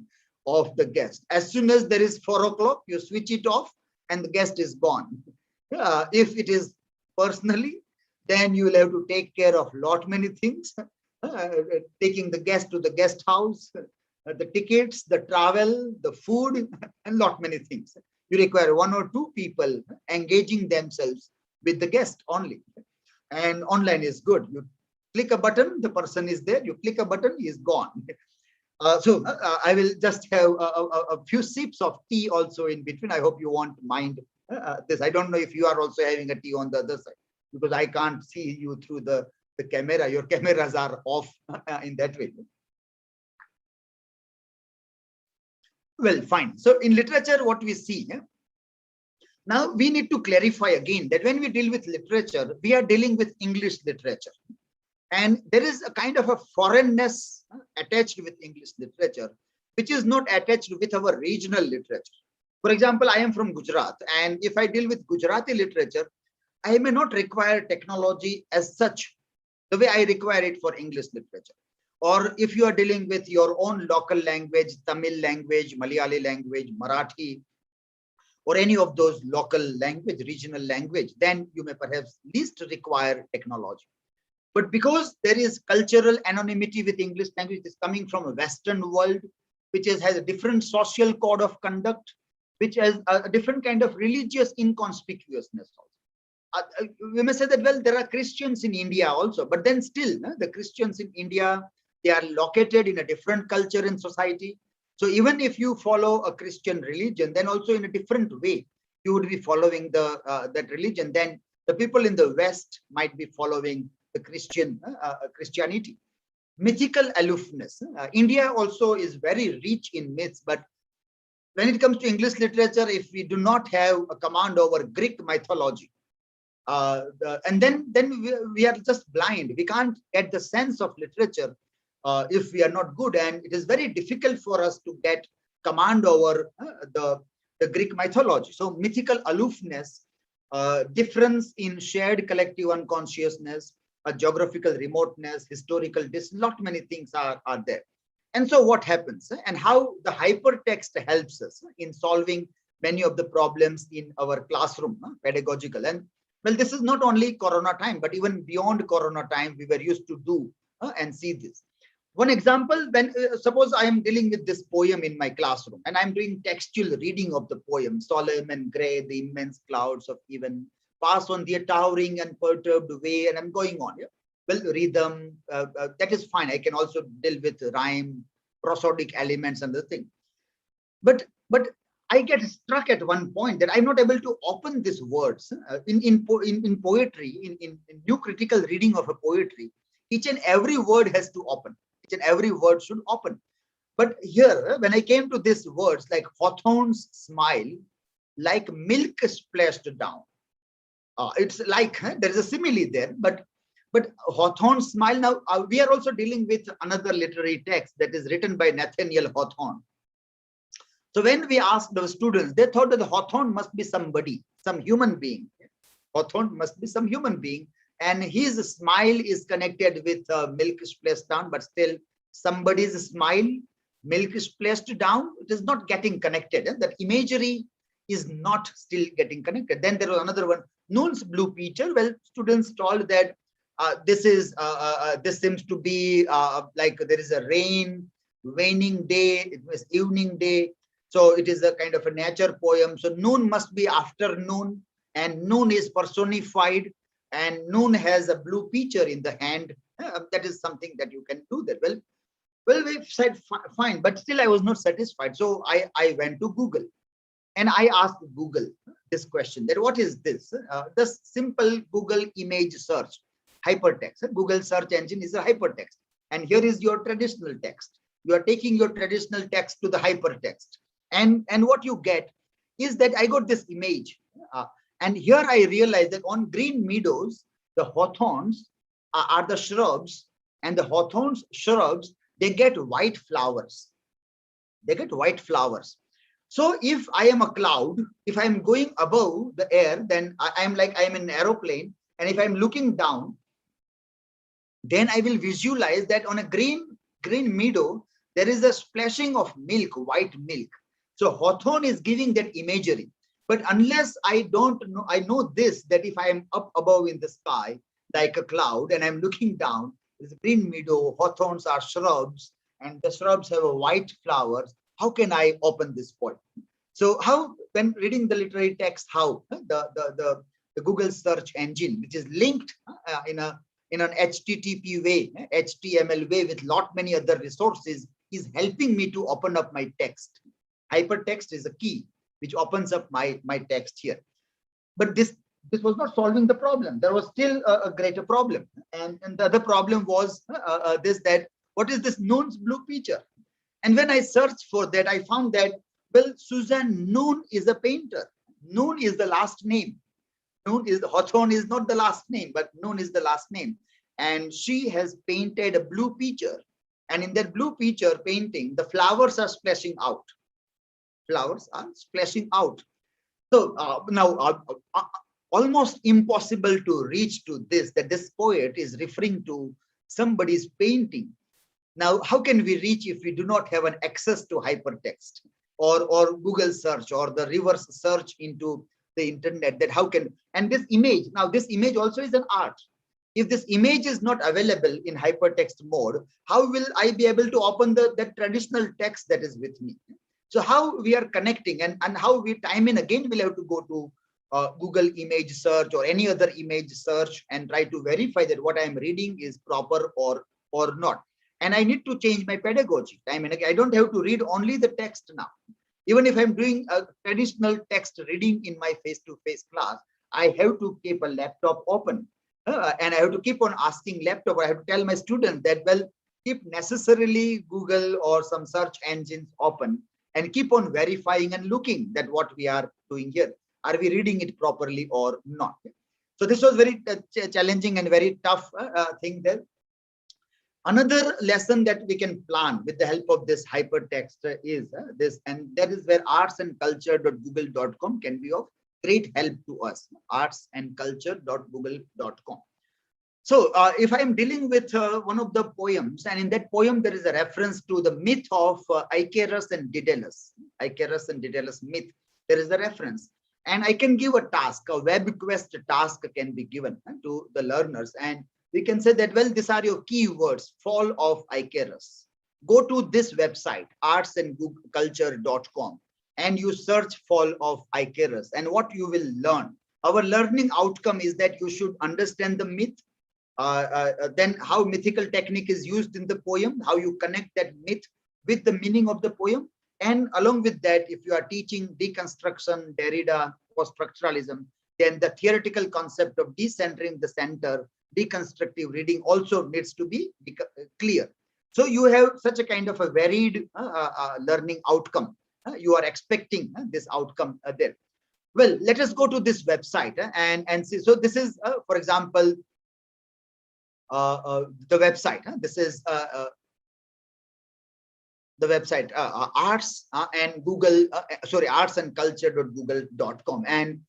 of the guest. As soon as there is 4 o'clock, you switch it off and the guest is gone. If it is personally, then you will have to take care of lot many things. Taking the guest to the guest house, the tickets, the travel, the food, and lot many things. You require 1 or 2 people engaging themselves with the guest only. And online is good. You click a button, the person is there. You click a button, he is gone. So I will just have a few sips of tea also in between. I hope you won't mind this. I don't know if you are also having a tea on the other side, because I can't see you through the camera. Your cameras are off in that way. Well, fine. So in literature, what we see, now we need to clarify again that when we deal with literature, we are dealing with English literature. And there is a kind of a foreignness attached with English literature, which is not attached with our regional literature. For example, I am from Gujarat, and if I deal with Gujarati literature, I may not require technology as such, the way I require it for English literature. Or if you are dealing with your own local language, Tamil language, Malayali language, Marathi, or any of those local language, regional language, then you may perhaps least require technology. But because there is cultural anonymity with English language, it is coming from a Western world, which has a different social code of conduct, which has a different kind of religious inconspicuousness also. We may say that, well, there are Christians in India also, but then still, the Christians in India, they are located in a different culture and society. So even if you follow a Christian religion, then also in a different way, you would be following that religion. Then the people in the West might be following the Christianity. Mythical aloofness. India also is very rich in myths, but when it comes to English literature, if we do not have a command over Greek mythology, and then we are just blind. We can't get the sense of literature if we are not good, and it is very difficult for us to get command over the Greek mythology. So mythical aloofness, difference in shared collective unconsciousness, geographical remoteness, historical distance, lot many things are there. And so what happens, and how the hypertext helps us in solving many of the problems in our classroom, pedagogical. And well, this is not only Corona time, but even beyond Corona time, we were used to do and see this. One example, when suppose I am dealing with this poem in my classroom and I'm doing textual reading of the poem, solemn and gray, the immense clouds of even pass on the towering and perturbed way, and I'm going on. Yeah? Well, rhythm, that is fine. I can also deal with rhyme, prosodic elements and the thing. But I get struck at one point that I'm not able to open these words in poetry, in new critical reading of a poetry. Each and every word has to open. Each and every word should open. But here, when I came to these words like Hawthorne's smile, like milk splashed down. It's like there is a simile there, but Hawthorne's smile. Now we are also dealing with another literary text that is written by Nathaniel Hawthorne. So when we asked the students, they thought that Hawthorne must be somebody, some human being. Hawthorne must be some human being, and his smile is connected with milk splashed down, but still somebody's smile, milk splashed down, it is not getting connected. That imagery is not still getting connected. Then there was another one, Noon's blue peter. Well, students told that this seems to be like there is a waning day, it was evening day. So it is a kind of a nature poem. So noon must be afternoon, and noon is personified, and noon has a blue pitcher in the hand. That is something that you can do that. Well, we said fine, but still I was not satisfied. So I went to Google and I asked Google this question, that what is this? The simple Google image search, hypertext. Google search engine is a hypertext. And here is your traditional text. You are taking your traditional text to the hypertext. And what you get is that I got this image. And here I realized that on green meadows, the hawthorns are the shrubs, and the hawthorns shrubs, they get white flowers. They get white flowers. So if I am a cloud, if I'm going above the air, then I'm like I'm in an aeroplane. And if I'm looking down, then I will visualize that on a green meadow, there is a splashing of milk, white milk. So Hawthorne is giving that imagery. But unless I know this, that if I am up above in the sky, like a cloud, and I'm looking down, there's a green meadow, hawthorns are shrubs, and the shrubs have a white flowers. How can I open this point? So how, when reading the literary text, how the Google search engine, which is linked in an HTTP way, HTML way with lot many other resources, is helping me to open up my text. Hypertext is a key which opens up my text here. But this was not solving the problem. There was still a greater problem. And the other problem was that what is this Noon's blue picture? And when I searched for that, I found that, well, Suzanne Noon is a painter. Noon is the last name. Hawthorne is not the last name, but Noon is the last name. And she has painted a blue picture. And in that blue picture painting, the flowers are splashing out. Flowers are splashing out. So now almost impossible to reach to this, that this poet is referring to somebody's painting. Now, how can we reach if we do not have an access to hypertext or Google search or the reverse search into the internet? That how can, and this image, now this image also is an art. If this image is not available in hypertext mode, how will I be able to open that traditional text that is with me? So how we are connecting and how we time in again, we'll have to go to Google image search or any other image search and try to verify that what I'm reading is proper or not. And I need to change my pedagogy. I mean, I don't have to read only the text now. Even if I'm doing a traditional text reading in my face-to-face class, I have to keep a laptop open. And I have to keep on asking laptop. I have to tell my students that, well, keep necessarily Google or some search engines open and keep on verifying and looking that what we are doing here. Are we reading it properly or not? So this was very challenging and very tough thing there. Another lesson that we can plan with the help of this hypertext is this, and that is where artsandculture.google.com can be of great help to us. artsandculture.google.com. So if I am dealing with one of the poems, and in that poem there is a reference to the myth of Icarus and Daedalus. Icarus and Daedalus myth. There is a reference, and I can give a task, a web quest task can be given to the learners, and we can say that, well, these are your keywords: fall of Icarus. Go to this website, artsandculture.com, and you search fall of Icarus, and what you will learn. Our learning outcome is that you should understand the myth, then how mythical technique is used in the poem, how you connect that myth with the meaning of the poem. And along with that, if you are teaching deconstruction, Derrida, post-structuralism, then the theoretical concept of decentering the center, deconstructive reading also needs to be clear. So you have such a kind of a varied learning outcome. You are expecting this outcome there. Well, let us go to this website and see. So this is, for example, the website. This is the website artsandculture.google.com, and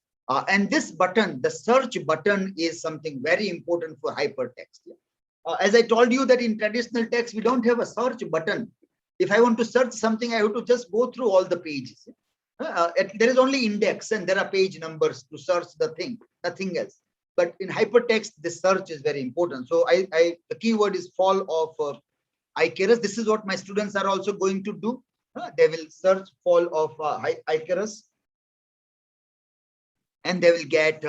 this button, the search button, is something very important for hypertext. As I told you that in traditional text we don't have a search button. If I want to search something, I have to just go through all the pages. There is only index and there are page numbers to search the thing, nothing else. But in hypertext, the search is very important. So the keyword is fall of Icarus. This is what my students are also going to do. They will search fall of Icarus, and they will get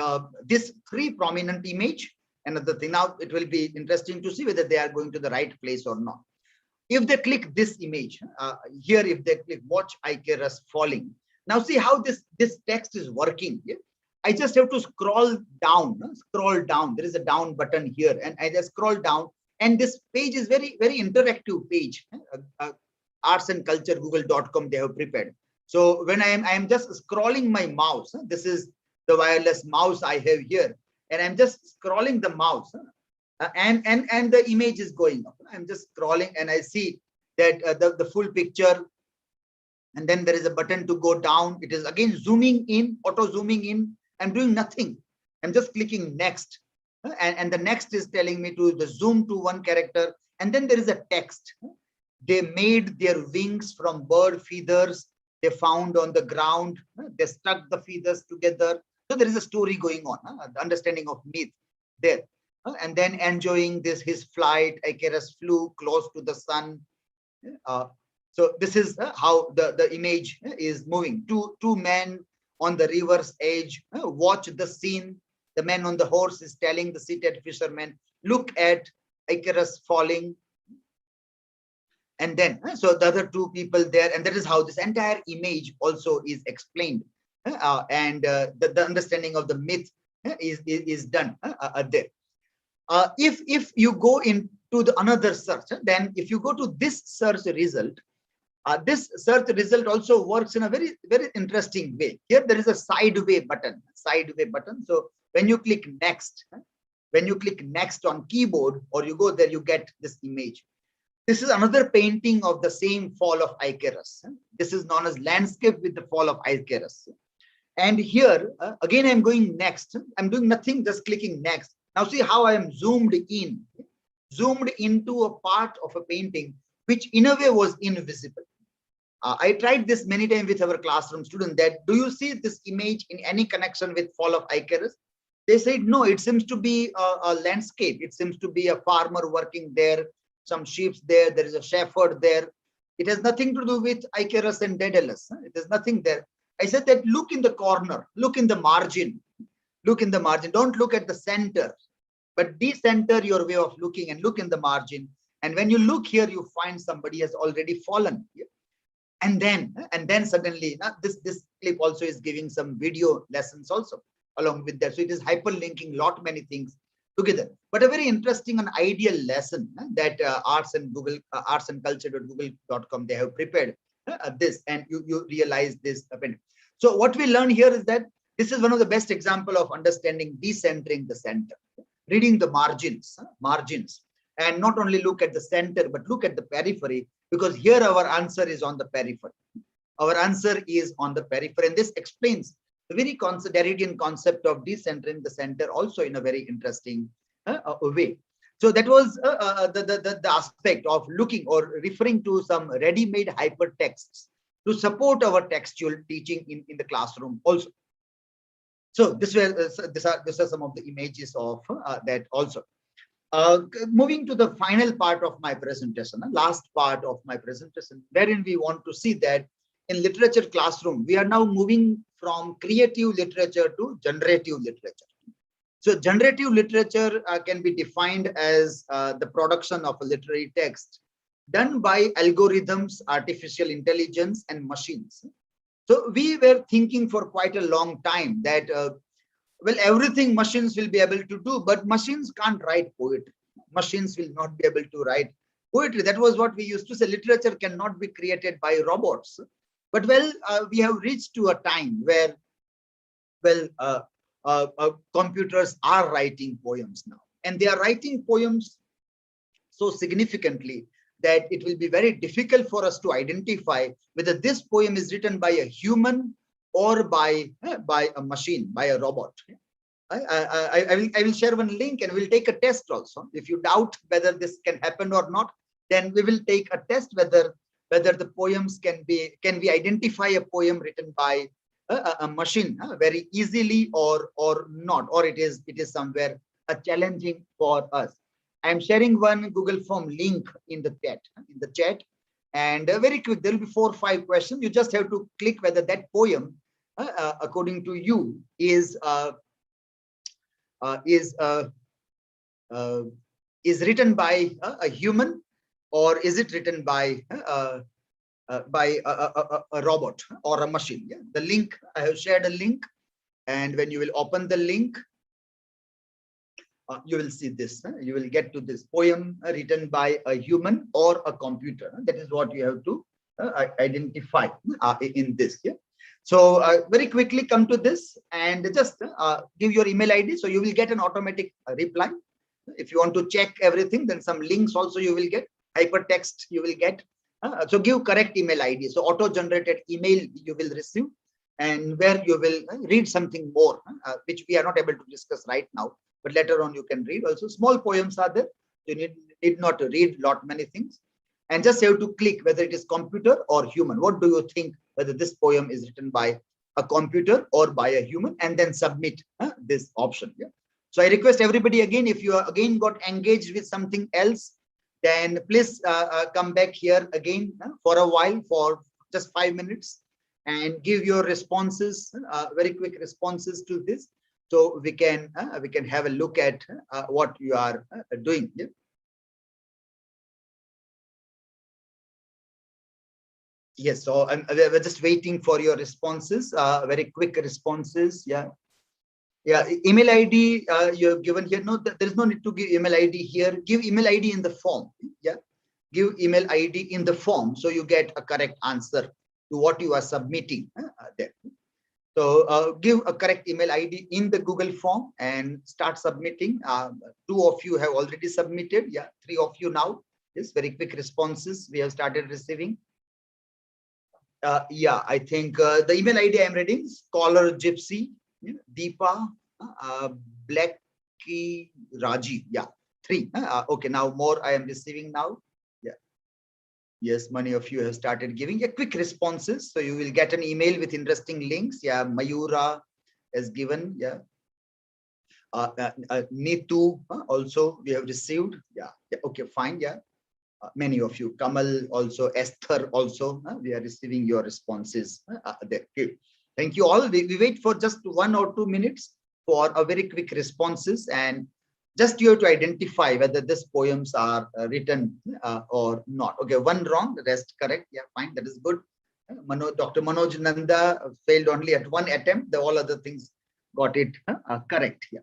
this 3 prominent image. Another thing, now it will be interesting to see whether they are going to the right place or not. If they click this image here, if they click watch Icarus falling, now see how this text is working. Yeah? I just have to scroll down. There is a down button here, and I just scroll down, and this page is very, very interactive page. artsandculture.google.com they have prepared. So when I am just scrolling my mouse, this is the wireless mouse I have here, and I'm just scrolling the mouse, and the image is going up. I'm just scrolling, and I see that the full picture, and then there is a button to go down. It is again zooming in, auto zooming in. I'm doing nothing. I'm just clicking next, and the next is telling me to the zoom to one character, and then there is a text. They made their wings from bird feathers they found on the ground. They stuck the feathers together. So there is a story going on, the understanding of myth there. And then enjoying his flight, Icarus flew close to the sun. So this is how the image is moving. Two men on the river's edge watch the scene. The man on the horse is telling the seated fisherman, look at Icarus falling. And then, so the other 2 people there, and that is how this entire image also is explained. And the understanding of the myth is done there. If you go into another search, then if you go to this search result also works in a very, very interesting way. Here there is a sideway button. So when you click next, on keyboard, or you go there, you get this image. This is another painting of the same fall of Icarus. This is known as landscape with the fall of Icarus. And here again, I'm going next. I'm doing nothing, just clicking next. Now see how I am zoomed into a part of a painting which in a way was invisible. I tried this many times with our classroom students that, do you see this image in any connection with fall of Icarus? They said, no, it seems to be a landscape. It seems to be a farmer working there, some sheep there, there is a shepherd there. It has nothing to do with Icarus and Daedalus. It is nothing there. I said that look in the corner, look in the margin, look in the margin. Don't look at the center, but decenter your way of looking and look in the margin. And when you look here, you find somebody has already fallen. And then suddenly, this clip also is giving some video lessons also along with that. So it is hyperlinking lot many things together. But a very interesting and ideal lesson that arts and culture.google.com, they have prepared this, and you realize this. So what we learn here is that this is one of the best example of understanding decentering the center, reading the margins, and not only look at the center, but look at the periphery, because here our answer is on the periphery. Our answer is on the periphery, and this explains the very Derridian concept of decentering the center also in a very interesting way. So that was the aspect of looking or referring to some ready-made hypertexts to support our textual teaching in the classroom also. So these are some of the images of that also. Moving to the final part of my presentation, last part of my presentation, wherein we want to see that in literature classroom, we are now moving from creative literature to generative literature. So generative literature can be defined as the production of a literary text done by algorithms, artificial intelligence, and machines. So we were thinking for quite a long time that well, everything machines will be able to do, but machines can't write poetry. Machines will not be able to write poetry. That was what we used to say. Literature cannot be created by robots. But well, we have reached to a time where, well, computers are writing poems now, and they are writing poems so significantly that it will be very difficult for us to identify whether this poem is written by a human or by a machine, by a robot. I will share one link, and we'll take a test also. If you doubt whether this can happen or not, then we will take a test whether the poems can we identify a poem written by a machine very easily or not, or it is somewhere challenging for us. I'm sharing one Google Form link in the chat, and very quick, there will be 4 or 5 questions. You just have to click whether that poem, according to you, is written by a human, or is it written by a robot or a machine. Yeah, the link, I have shared a link, and when you will open the link, you will see this. You will get to this poem written by a human or a computer. That is what you have to identify in this. Yeah. So very quickly come to this and just give your email ID. So you will get an automatic reply. If you want to check everything, then some links also you will get. Hypertext you will get. So give correct email ID. So auto-generated email you will receive, and where you will read something more, which we are not able to discuss right now, but later on you can read. Also small poems are there. You need not to read lot many things, and just have to click whether it is computer or human. What do you think, whether this poem is written by a computer or by a human, and then submit this option. Yeah. So I request everybody again, if you are again got engaged with something else, then please come back here again for a while, for just 5 minutes, and give your responses, very quick responses to this, so we can have a look at what you are doing. Yeah? Yes, so we're just waiting for your responses, very quick responses. Yeah. Yeah, email ID you have given here. No, there is no need to give email ID here. Give email ID in the form. Yeah, give email ID in the form, so you get a correct answer to what you are submitting there. So give a correct email ID in the Google form and start submitting. 2 of you have already submitted. Yeah, 3 of you now. Yes, very quick responses we have started receiving. Yeah, I think the email ID I'm reading: Scholar Gypsy, Deepa, Blacky, Raji. Yeah, 3. Okay, now more I am receiving now. Yeah. Yes, many of you have started giving a quick responses. So you will get an email with interesting links. Yeah, Mayura has given. Yeah. Neetu also we have received. Yeah. Yeah. Okay, fine. Yeah. Many of you, Kamal also, Esther also, we are receiving your responses there. Okay. Thank you all. We wait for just 1 or 2 minutes for a very quick responses, and just you have to identify whether these poems are written or not. Okay, one wrong, the rest correct. Yeah, fine, that is good. Dr. Manoj Nanda failed only at one attempt. All other things got it correct. Yeah.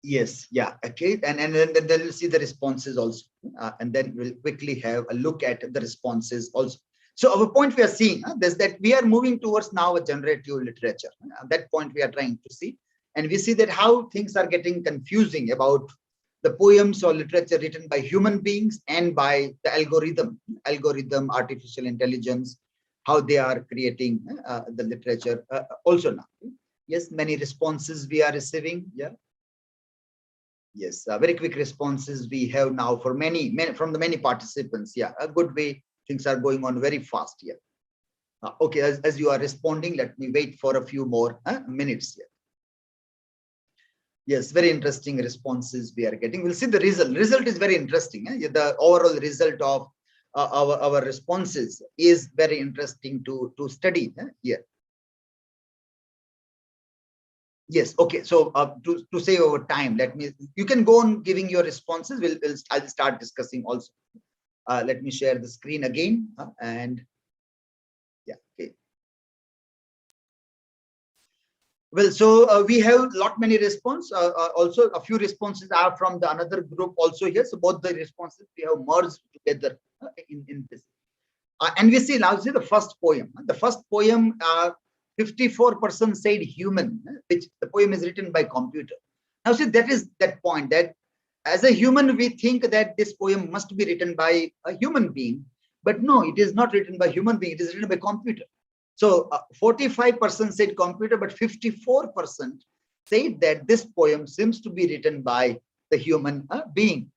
Yes, yeah, okay, and then we'll see the responses also, and then we'll quickly have a look at the responses also. So our point we are seeing is that we are moving towards now a generative literature. That point we are trying to see, and we see that how things are getting confusing about the poems or literature written by human beings and by the algorithm, artificial intelligence, how they are creating the literature also now. Yes, many responses we are receiving. Yeah. Yes, very quick responses we have now for many from the many participants. Yeah, a good way. Things are going on very fast here. Okay, as you are responding, let me wait for a few more minutes here. Yes, very interesting responses we are getting. We'll see the result. Result is very interesting. The overall result of our responses is very interesting to study here. Yes. Okay. So to save our time, you can go on giving your responses. I'll start discussing also. Let me share the screen again and yeah. Okay. Well, so we have many response. Also, a few responses are from the another group also here. So both the responses we have merged together in this. And we see now, see the first poem. The first poem, 54% said human, which the poem is written by computer. Now, see, that is that point that as a human, we think that this poem must be written by a human being. But no, it is not written by human being. It is written by computer. So 45% said computer, but 54% said that this poem seems to be written by the human being.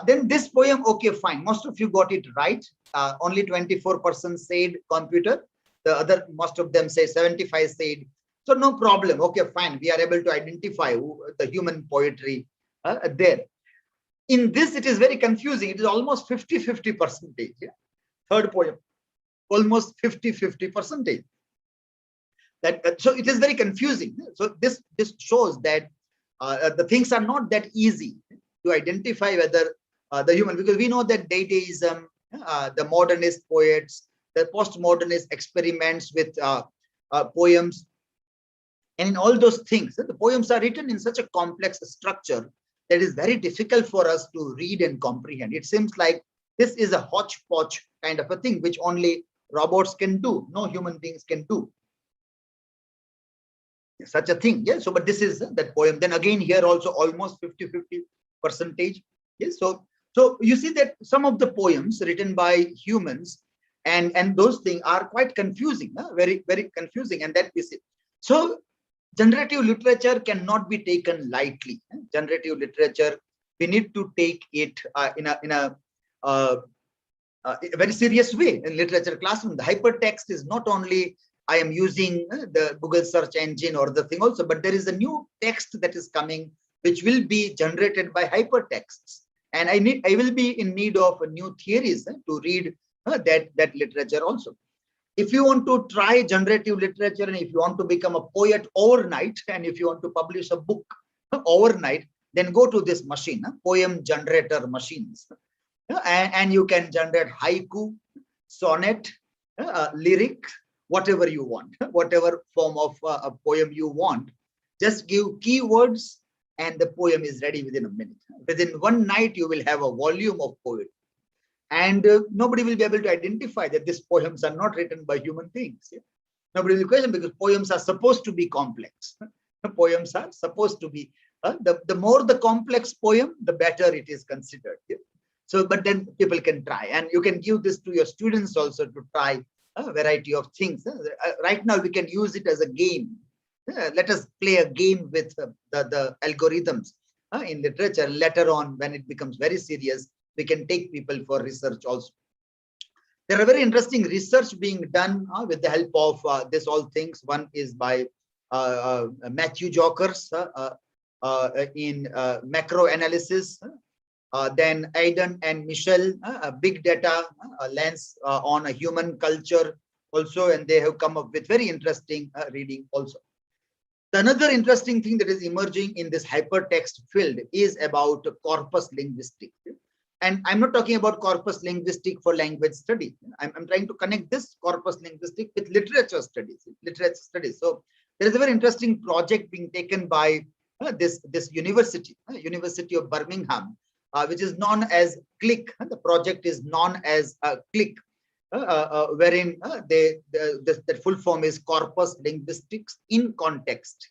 Then this poem, okay, fine. Most of you got it right. Only 24% said computer. The other, most of them say 75 said. So no problem. Okay, fine. We are able to identify the human poetry there. In this, it is very confusing. It is almost 50-50 percentage. Yeah? Third poem, almost 50-50 percentage. So it is very confusing. So this shows that the things are not that easy to identify whether the human, because we know that dataism, the modernist poets, the postmodernist experiments with poems, and in all those things, the poems are written in such a complex structure that is very difficult for us to read and comprehend. It seems like this is a hodgepodge kind of a thing, which only robots can do, no human beings can do such a thing. Yeah. So, but this is that poem. Then again, here also almost 50-50 percentage. Yes. So you see that some of the poems written by humans and those things are quite confusing, very, very confusing. And that we see. So generative literature cannot be taken lightly. Generative literature, we need to take it in a very serious way in literature classroom. The hypertext is not only I am using the Google search engine or the thing also, but there is a new text that is coming, which will be generated by hypertexts. And I will be in need of new theories to read that literature also. If you want to try generative literature, and if you want to become a poet overnight, and if you want to publish a book overnight, then go to this machine, poem generator machines. And you can generate haiku, sonnet, lyric, whatever you want, whatever form of a poem you want. Just give keywords and the poem is ready within a minute. Within one night, you will have a volume of poetry. And nobody will be able to identify that these poems are not written by human beings. Yeah? Nobody will question, because poems are supposed to be complex. Poems are supposed to be, the more the complex poem, the better it is considered. Yeah? So, but then people can try, and you can give this to your students also to try a variety of things. Right now, we can use it as a game. Let us play a game with the algorithms in literature. Later on, when it becomes very serious, we can take people for research also. There are very interesting research being done with the help of this all things. One is by Matthew Jokers in macro analysis. Then Aidan and Michelle, big data lens on a human culture also, and they have come up with very interesting reading also. Another interesting thing that is emerging in this hypertext field is about corpus linguistics. And I'm not talking about corpus linguistic for language study. I'm trying to connect this corpus linguistic with literature studies. So there is a very interesting project being taken by this university, University of Birmingham, which is known as CLICK. The project is known as CLICK, wherein the full form is Corpus Linguistics in Context.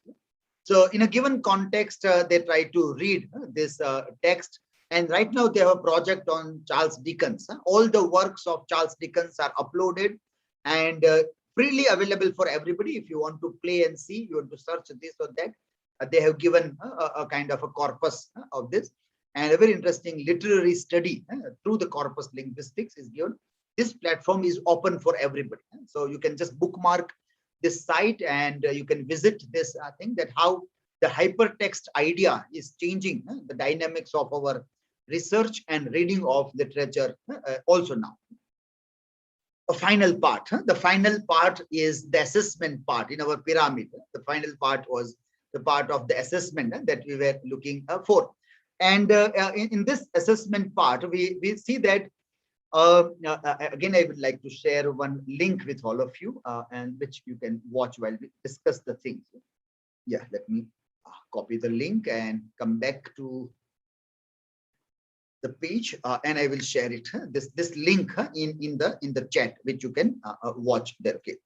So in a given context, they try to read this text. And right now they have a project on Charles Dickens. All the works of Charles Dickens are uploaded and freely available for everybody. If you want to play and see, you want to search this or that, they have given a kind of a corpus of this. And a very interesting literary study through the corpus linguistics is given. This platform is open for everybody. So you can just bookmark this site and you can visit this thing, that how the hypertext idea is changing the dynamics of our research and reading of literature also now. A final part. The final part is the assessment part in our pyramid. The final part was the part of the assessment that we were looking for. And in this assessment part, we see that again, I would like to share one link with all of you, and which you can watch while we discuss the things. Yeah, let me copy the link and come back to the page, and I will share it. This link in the chat, which you can watch there. Okay.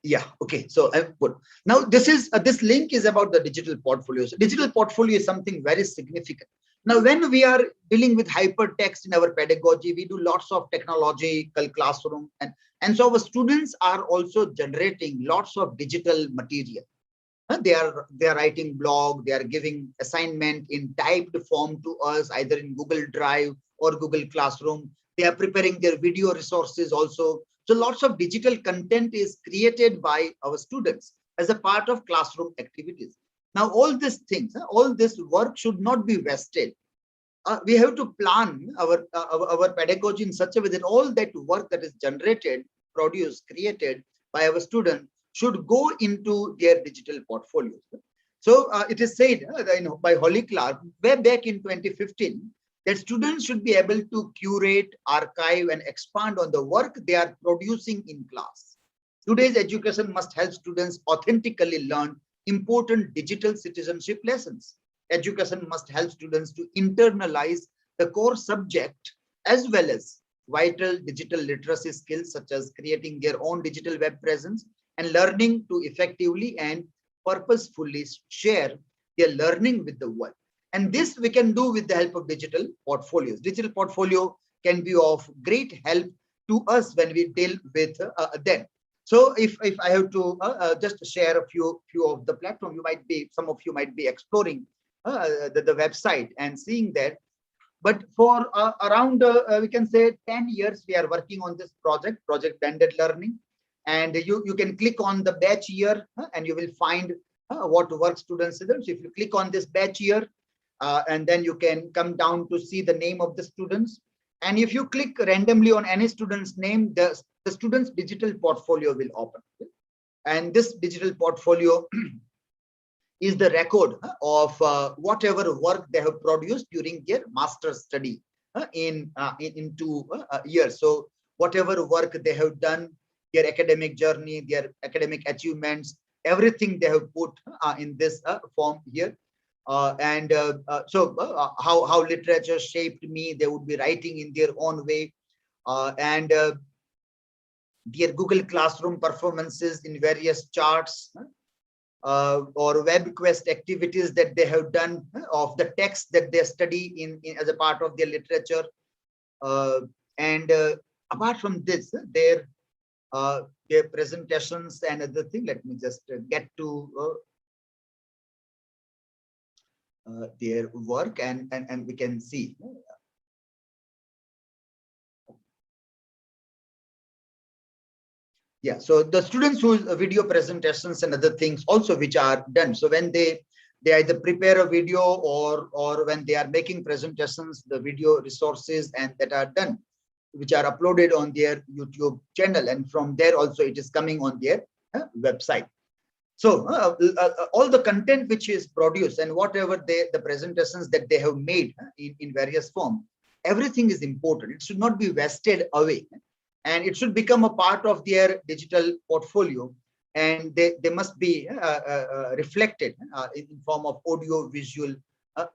Yeah. Okay. So I've put now. This link is about the digital portfolios. Digital portfolio is something very significant. Now, when we are dealing with hypertext in our pedagogy, we do lots of technological classroom, and so our students are also generating lots of digital material. They are writing blog, they are giving assignment in typed form to us, either in Google Drive or Google Classroom. They are preparing their video resources also. So lots of digital content is created by our students as a part of classroom activities. Now, all these things, all this work should not be wasted. We have to plan our pedagogy in such a way that all that work that is generated, produced, created by our students should go into their digital portfolios. So it is said by Holly Clark way back in 2015 that students should be able to curate, archive, and expand on the work they are producing in class. Today's education must help students authentically learn important digital citizenship lessons. Education must help students to internalize the core subject as well as vital digital literacy skills such as creating their own digital web presence and learning to effectively and purposefully share their learning with the world. And this we can do with the help of digital portfolios. Digital portfolio can be of great help to us when we deal with them. So if I have to just share a few of the platform, some of you might be exploring the website and seeing that. But for around we can say 10 years, we are working on this project Blended Learning, and you can click on the batch year and you will find what work students do. So if you click on this batch year, and then you can come down to see the name of the students. And if you click randomly on any student's name, the student's digital portfolio will open. And this digital portfolio is the record of whatever work they have produced during their master's study in 2 years. So whatever work they have done, their academic journey, their academic achievements, everything they have put in this form here. How literature shaped me, they would be writing in their own way, and their Google Classroom performances in various charts, or web quest activities that they have done of the text that they study in as a part of their literature. Apart from this, their presentations and other thing. Let me just get to their work, and we can see. Yeah, so the students whose video presentations and other things also which are done. So when they either prepare a video or when they are making presentations, the video resources and that are done, which are uploaded on their YouTube channel, and from there also it is coming on their website. So all the content which is produced and whatever the presentations that they have made in various form, everything is important. It should not be wasted away, and it should become a part of their digital portfolio, and they must be reflected in form of audio visual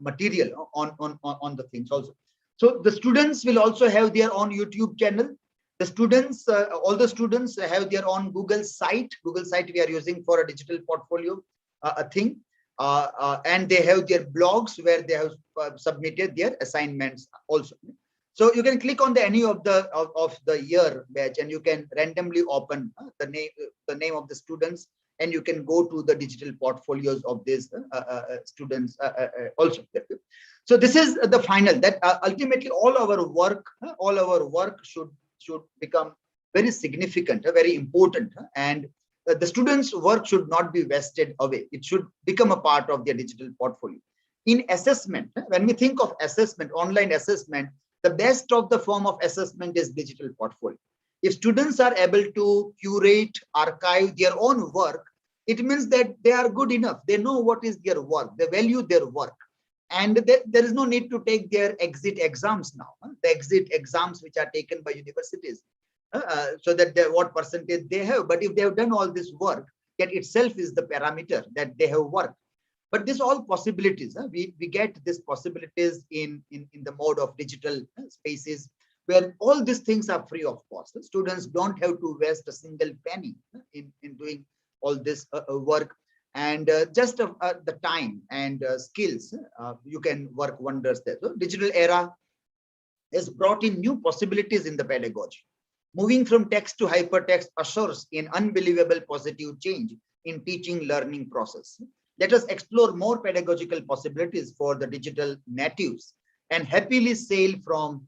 material on the things also. So the students will also have their own YouTube channel. The students, all the students have their own Google site we are using for a digital portfolio thing, and they have their blogs where they have submitted their assignments also. So you can click on any of the year badge, and you can randomly open the name of the students, and you can go to the digital portfolios of these students also. So this is the final, that ultimately all our work should become very significant, very important, and the students' work should not be wasted away. It should become a part of their digital portfolio. In assessment, when we think of assessment, online assessment, the best of the form of assessment is digital portfolio. If students are able to curate, archive their own work, it means that they are good enough. They know what is their work. They value their work. And there is no need to take their exit exams now. The exit exams which are taken by universities, so that what percentage they have. But if they have done all this work, that itself is the parameter that they have worked. But this all possibilities, we get these possibilities in the mode of digital spaces, where all these things are free of cost. Students don't have to waste a single penny in doing all this work, and just the time and skills, you can work wonders there. So digital era has brought in new possibilities in the pedagogy. Moving from text to hypertext assures an unbelievable positive change in teaching learning process. Let us explore more pedagogical possibilities for the digital natives and happily sail from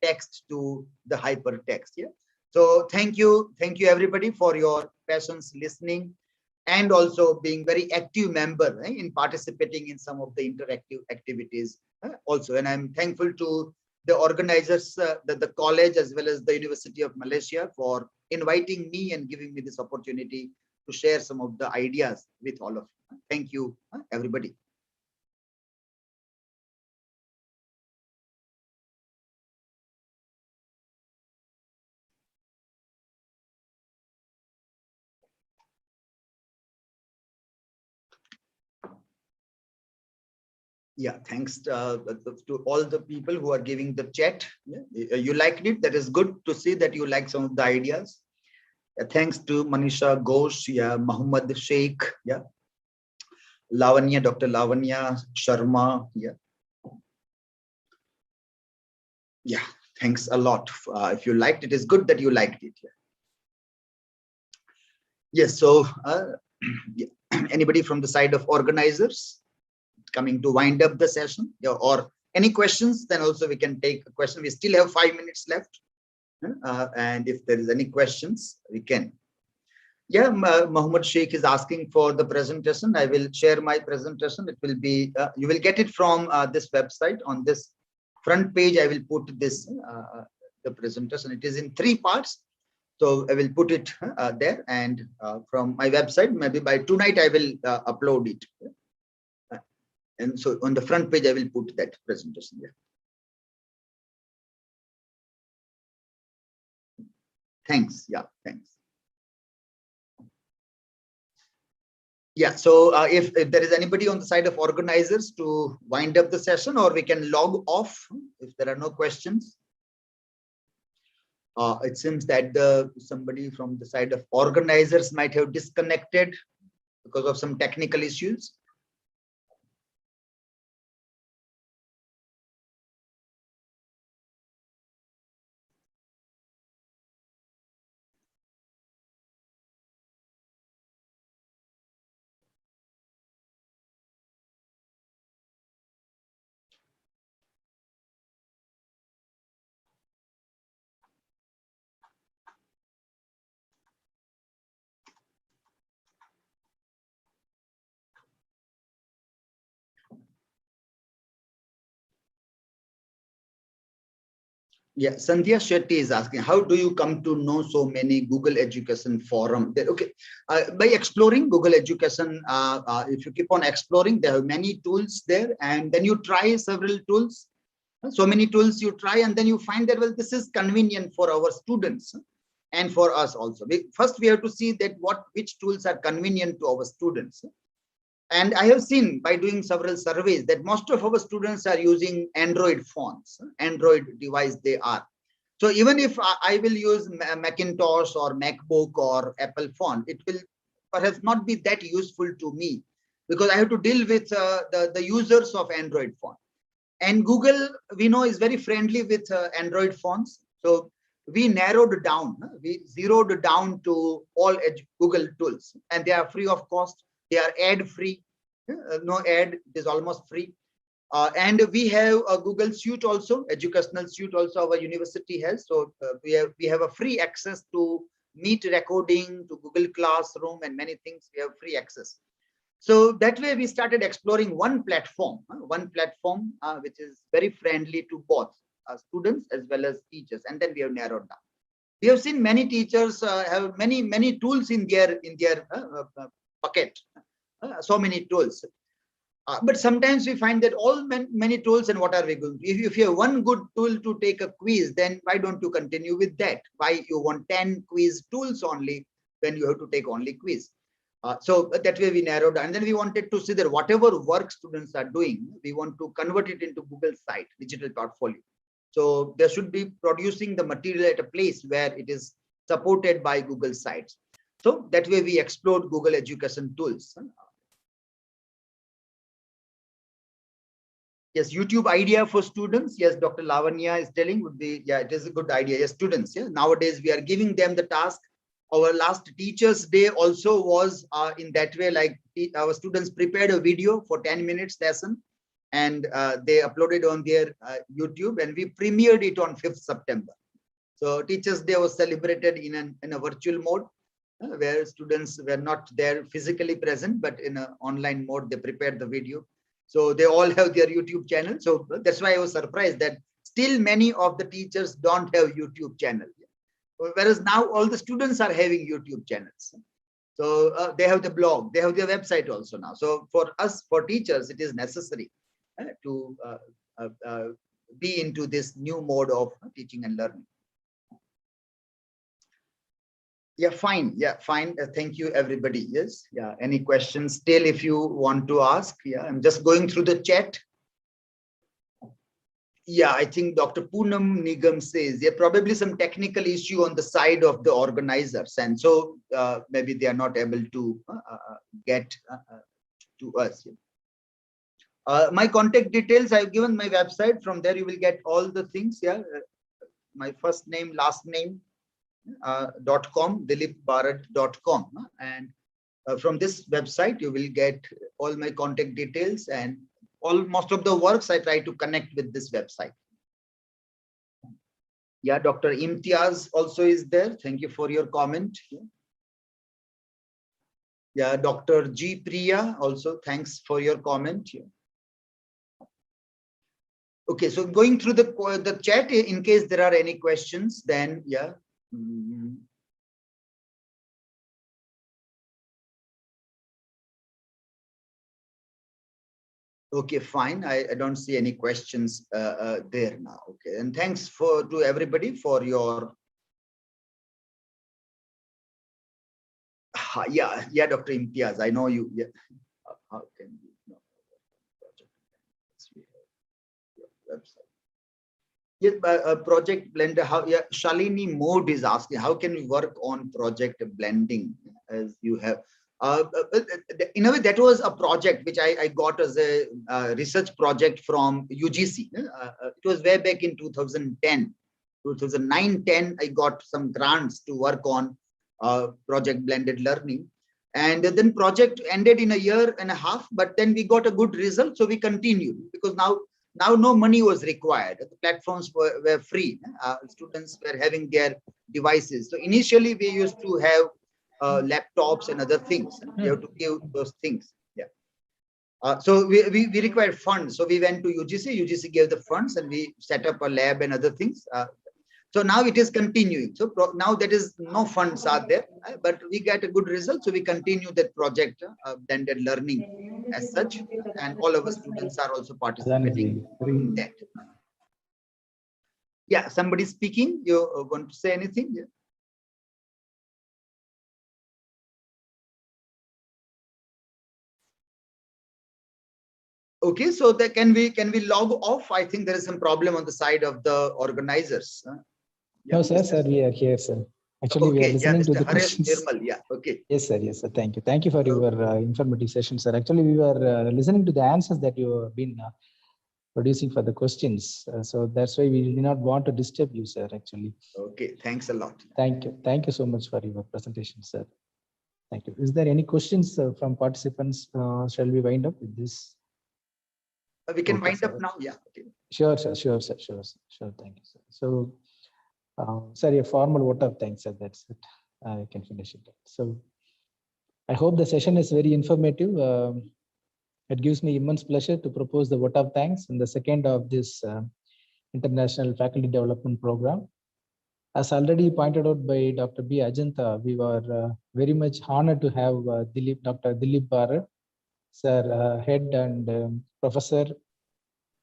text to the hypertext. Yeah. So thank you everybody for your patience listening, and also being very active member in participating in some of the interactive activities also. And I'm thankful to the organizers, the college as well as the University of Malaysia, for inviting me and giving me this opportunity to share some of the ideas with all of you. Thank you, everybody. Yeah, thanks to all the people who are giving the chat. Yeah, you liked it. That is good to see that you like some of the ideas. Thanks to Manisha Ghosh, yeah, Muhammad Sheikh, yeah, Lavanya, Dr. Lavanya Sharma, yeah. Yeah, thanks a lot. If you liked it, it's good that you liked it. Yeah. Yes, so yeah. Anybody from the side of organizers coming to wind up the session, yeah, or any questions, then also we can take a question. We still have 5 minutes left. And if there is any questions, we can. Yeah, Muhammad Sheikh is asking for the presentation. I will share my presentation. It will be, you will get it from this website. On this front page, I will put this, the presentation. It is in 3 parts. So I will put it there, and from my website, maybe by tonight, I will upload it. And so on the front page, I will put that presentation there. Thanks. Yeah, thanks. Yeah, so if there is anybody on the side of organizers to wind up the session, or we can log off if there are no questions. It seems that somebody from the side of organizers might have disconnected because of some technical issues. Yeah, Sandhya Shetty is asking, how do you come to know so many Google Education forum? Okay, by exploring Google Education, if you keep on exploring, there are many tools there, and then you try several tools. So many tools you try, and then you find that, well, this is convenient for our students and for us also. First, we have to see that which tools are convenient to our students. And I have seen by doing several surveys that most of our students are using Android phones, Android device they are. So even if I will use Macintosh or MacBook or Apple phone, it will perhaps not be that useful to me because I have to deal with the users of Android phone. And Google, we know, is very friendly with Android phones. So we narrowed down, we zeroed down to all Google tools, and they are free of cost. They are ad free, no ad, it is almost free. And we have a Google Suite also, educational suite also our university has. So we have a free access to Meet recording, to Google Classroom, and many things. We have free access. So that way we started exploring one platform which is very friendly to both students as well as teachers, and then we have narrowed down. We have seen many teachers have many tools in their bucket, so many tools. But sometimes we find that many tools, and what are we going to? If you have one good tool to take a quiz, then why don't you continue with that? Why you want 10 quiz tools only when you have to take only quiz? So that way we narrowed down. And then we wanted to see that whatever work students are doing, we want to convert it into Google site, digital portfolio. So they should be producing the material at a place where it is supported by Google sites. So that way we explored Google Education tools. Yes, YouTube idea for students. Yes, Dr. Lavanya is telling would be, yeah, it is a good idea. Yes, students. Yeah, nowadays we are giving them the task. Our last Teachers' Day also was in that way, like our students prepared a video for 10 minutes lesson, and they uploaded on their YouTube, and we premiered it on 5th September. So Teachers' Day was celebrated in a virtual mode, where students were not there physically present, but in an online mode, they prepared the video. So they all have their YouTube channel. So that's why I was surprised that still many of the teachers don't have YouTube channel. Whereas now all the students are having YouTube channels. So they have the blog, they have their website also now. So for us, for teachers, it is necessary to be into this new mode of teaching and learning. Yeah, fine. Yeah, fine. Thank you, everybody. Yes. Yeah. Any questions still if you want to ask? Yeah, I'm just going through the chat. Yeah, I think Dr. Poonam Nigam says there probably some technical issue on the side of the organizers, and so maybe they are not able to get to us. My contact details, I've given my website. From there, you will get all the things. Yeah, my first name, last name, .com, dilipbharat.com, and from this website, you will get all my contact details, and most of the works I try to connect with this website. Yeah, Dr. Imtiaz also is there. Thank you for your comment. Yeah, Dr. G. Priya also, thanks for your comment. Okay, so going through the chat, in case there are any questions, then yeah. Okay, fine. I don't see any questions there now. Okay, and thanks to everybody for your. Yeah, Dr. Imtiaz. I know you. Yeah. How can you know website? Yes, Project Blender. How? Yeah, Shalini Mode is asking, how can we work on project blending as you have? In a way, that was a project which I got as a research project from UGC. It was way back in 2010, 2009-10. I got some grants to work on project blended learning, and then project ended in a year and a half. But then we got a good result, so we continued because now no money was required. The platforms were free. Students were having their devices. So initially we used to have laptops and other things. You have to give those things. Yeah. So we required funds. So we went to UGC. UGC gave the funds, and we set up a lab and other things. So now it is continuing. So now that is no funds are there, but we get a good result. So we continue that project, blended learning as such, and all our students are also participating in that. Yeah, somebody speaking. You want to say anything? Yeah. Okay, so that can we log off? I think there is some problem on the side of the organizers. Yeah, no, sir, we are here, sir. Actually, okay, we are listening to the Haresh questions. Nirmal, yeah, okay. Yes, sir. Yes, sir. Thank you. Thank you for your informative session, sir. Actually, we were listening to the answers that you have been producing for the questions. So that's why we do not want to disturb you, sir, actually. Okay, thanks a lot. Thank you. Thank you so much for your presentation, sir. Thank you. Is there any questions from participants? Shall we wind up with this? We can wind up now, yeah. Okay. Sure, sir. Sure, sir. Sure, sir. Sure. Thank you, sir. So, sorry, a formal vote of thanks, sir. That's it. I can finish it. So, I hope the session is very informative. It gives me immense pleasure to propose the vote of thanks in the second of this International Faculty Development Program. As already pointed out by Dr. B. Ajanta, we were very much honored to have Dr. Dilip Bharat, sir, head and professor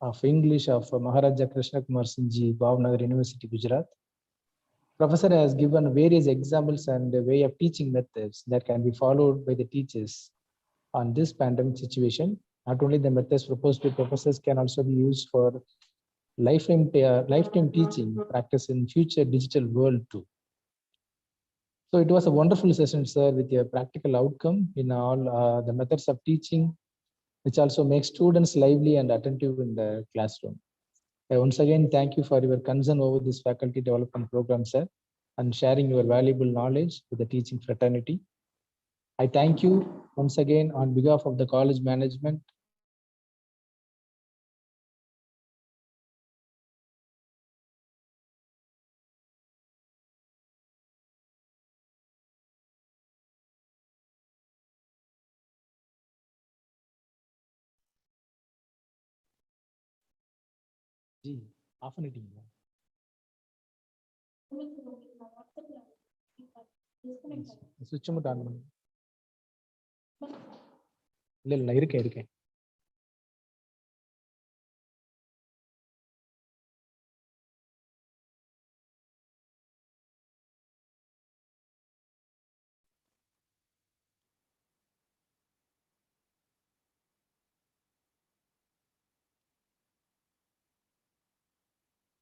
of English of Maharaja Krishna Kumar Singhji, Bhavnagar University, Gujarat. Professor has given various examples and a way of teaching methods that can be followed by the teachers on this pandemic situation. Not only the methods proposed by professors can also be used for lifetime teaching practice in future digital world too. So it was a wonderful session, sir, with a practical outcome in all the methods of teaching, which also makes students lively and attentive in the classroom. I once again thank you for your concern over this faculty development program, sir, and sharing your valuable knowledge with the teaching fraternity. I thank you once again on behalf of the college management. Half an eating. Switch mode on. இல்ல இருக்கேன்.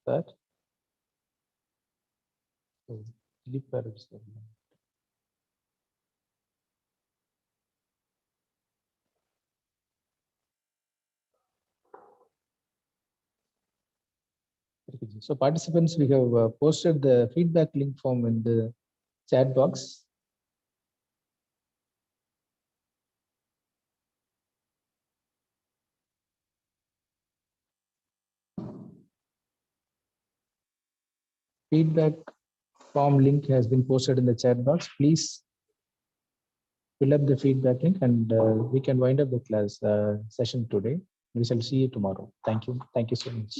Sir. Sleep parrots. So participants, we have posted the feedback link form in the chat box. Feedback form link has been posted in the chat box. Please fill up the feedback link and we can wind up the class session today. We shall see you tomorrow. Thank you. Thank you so much.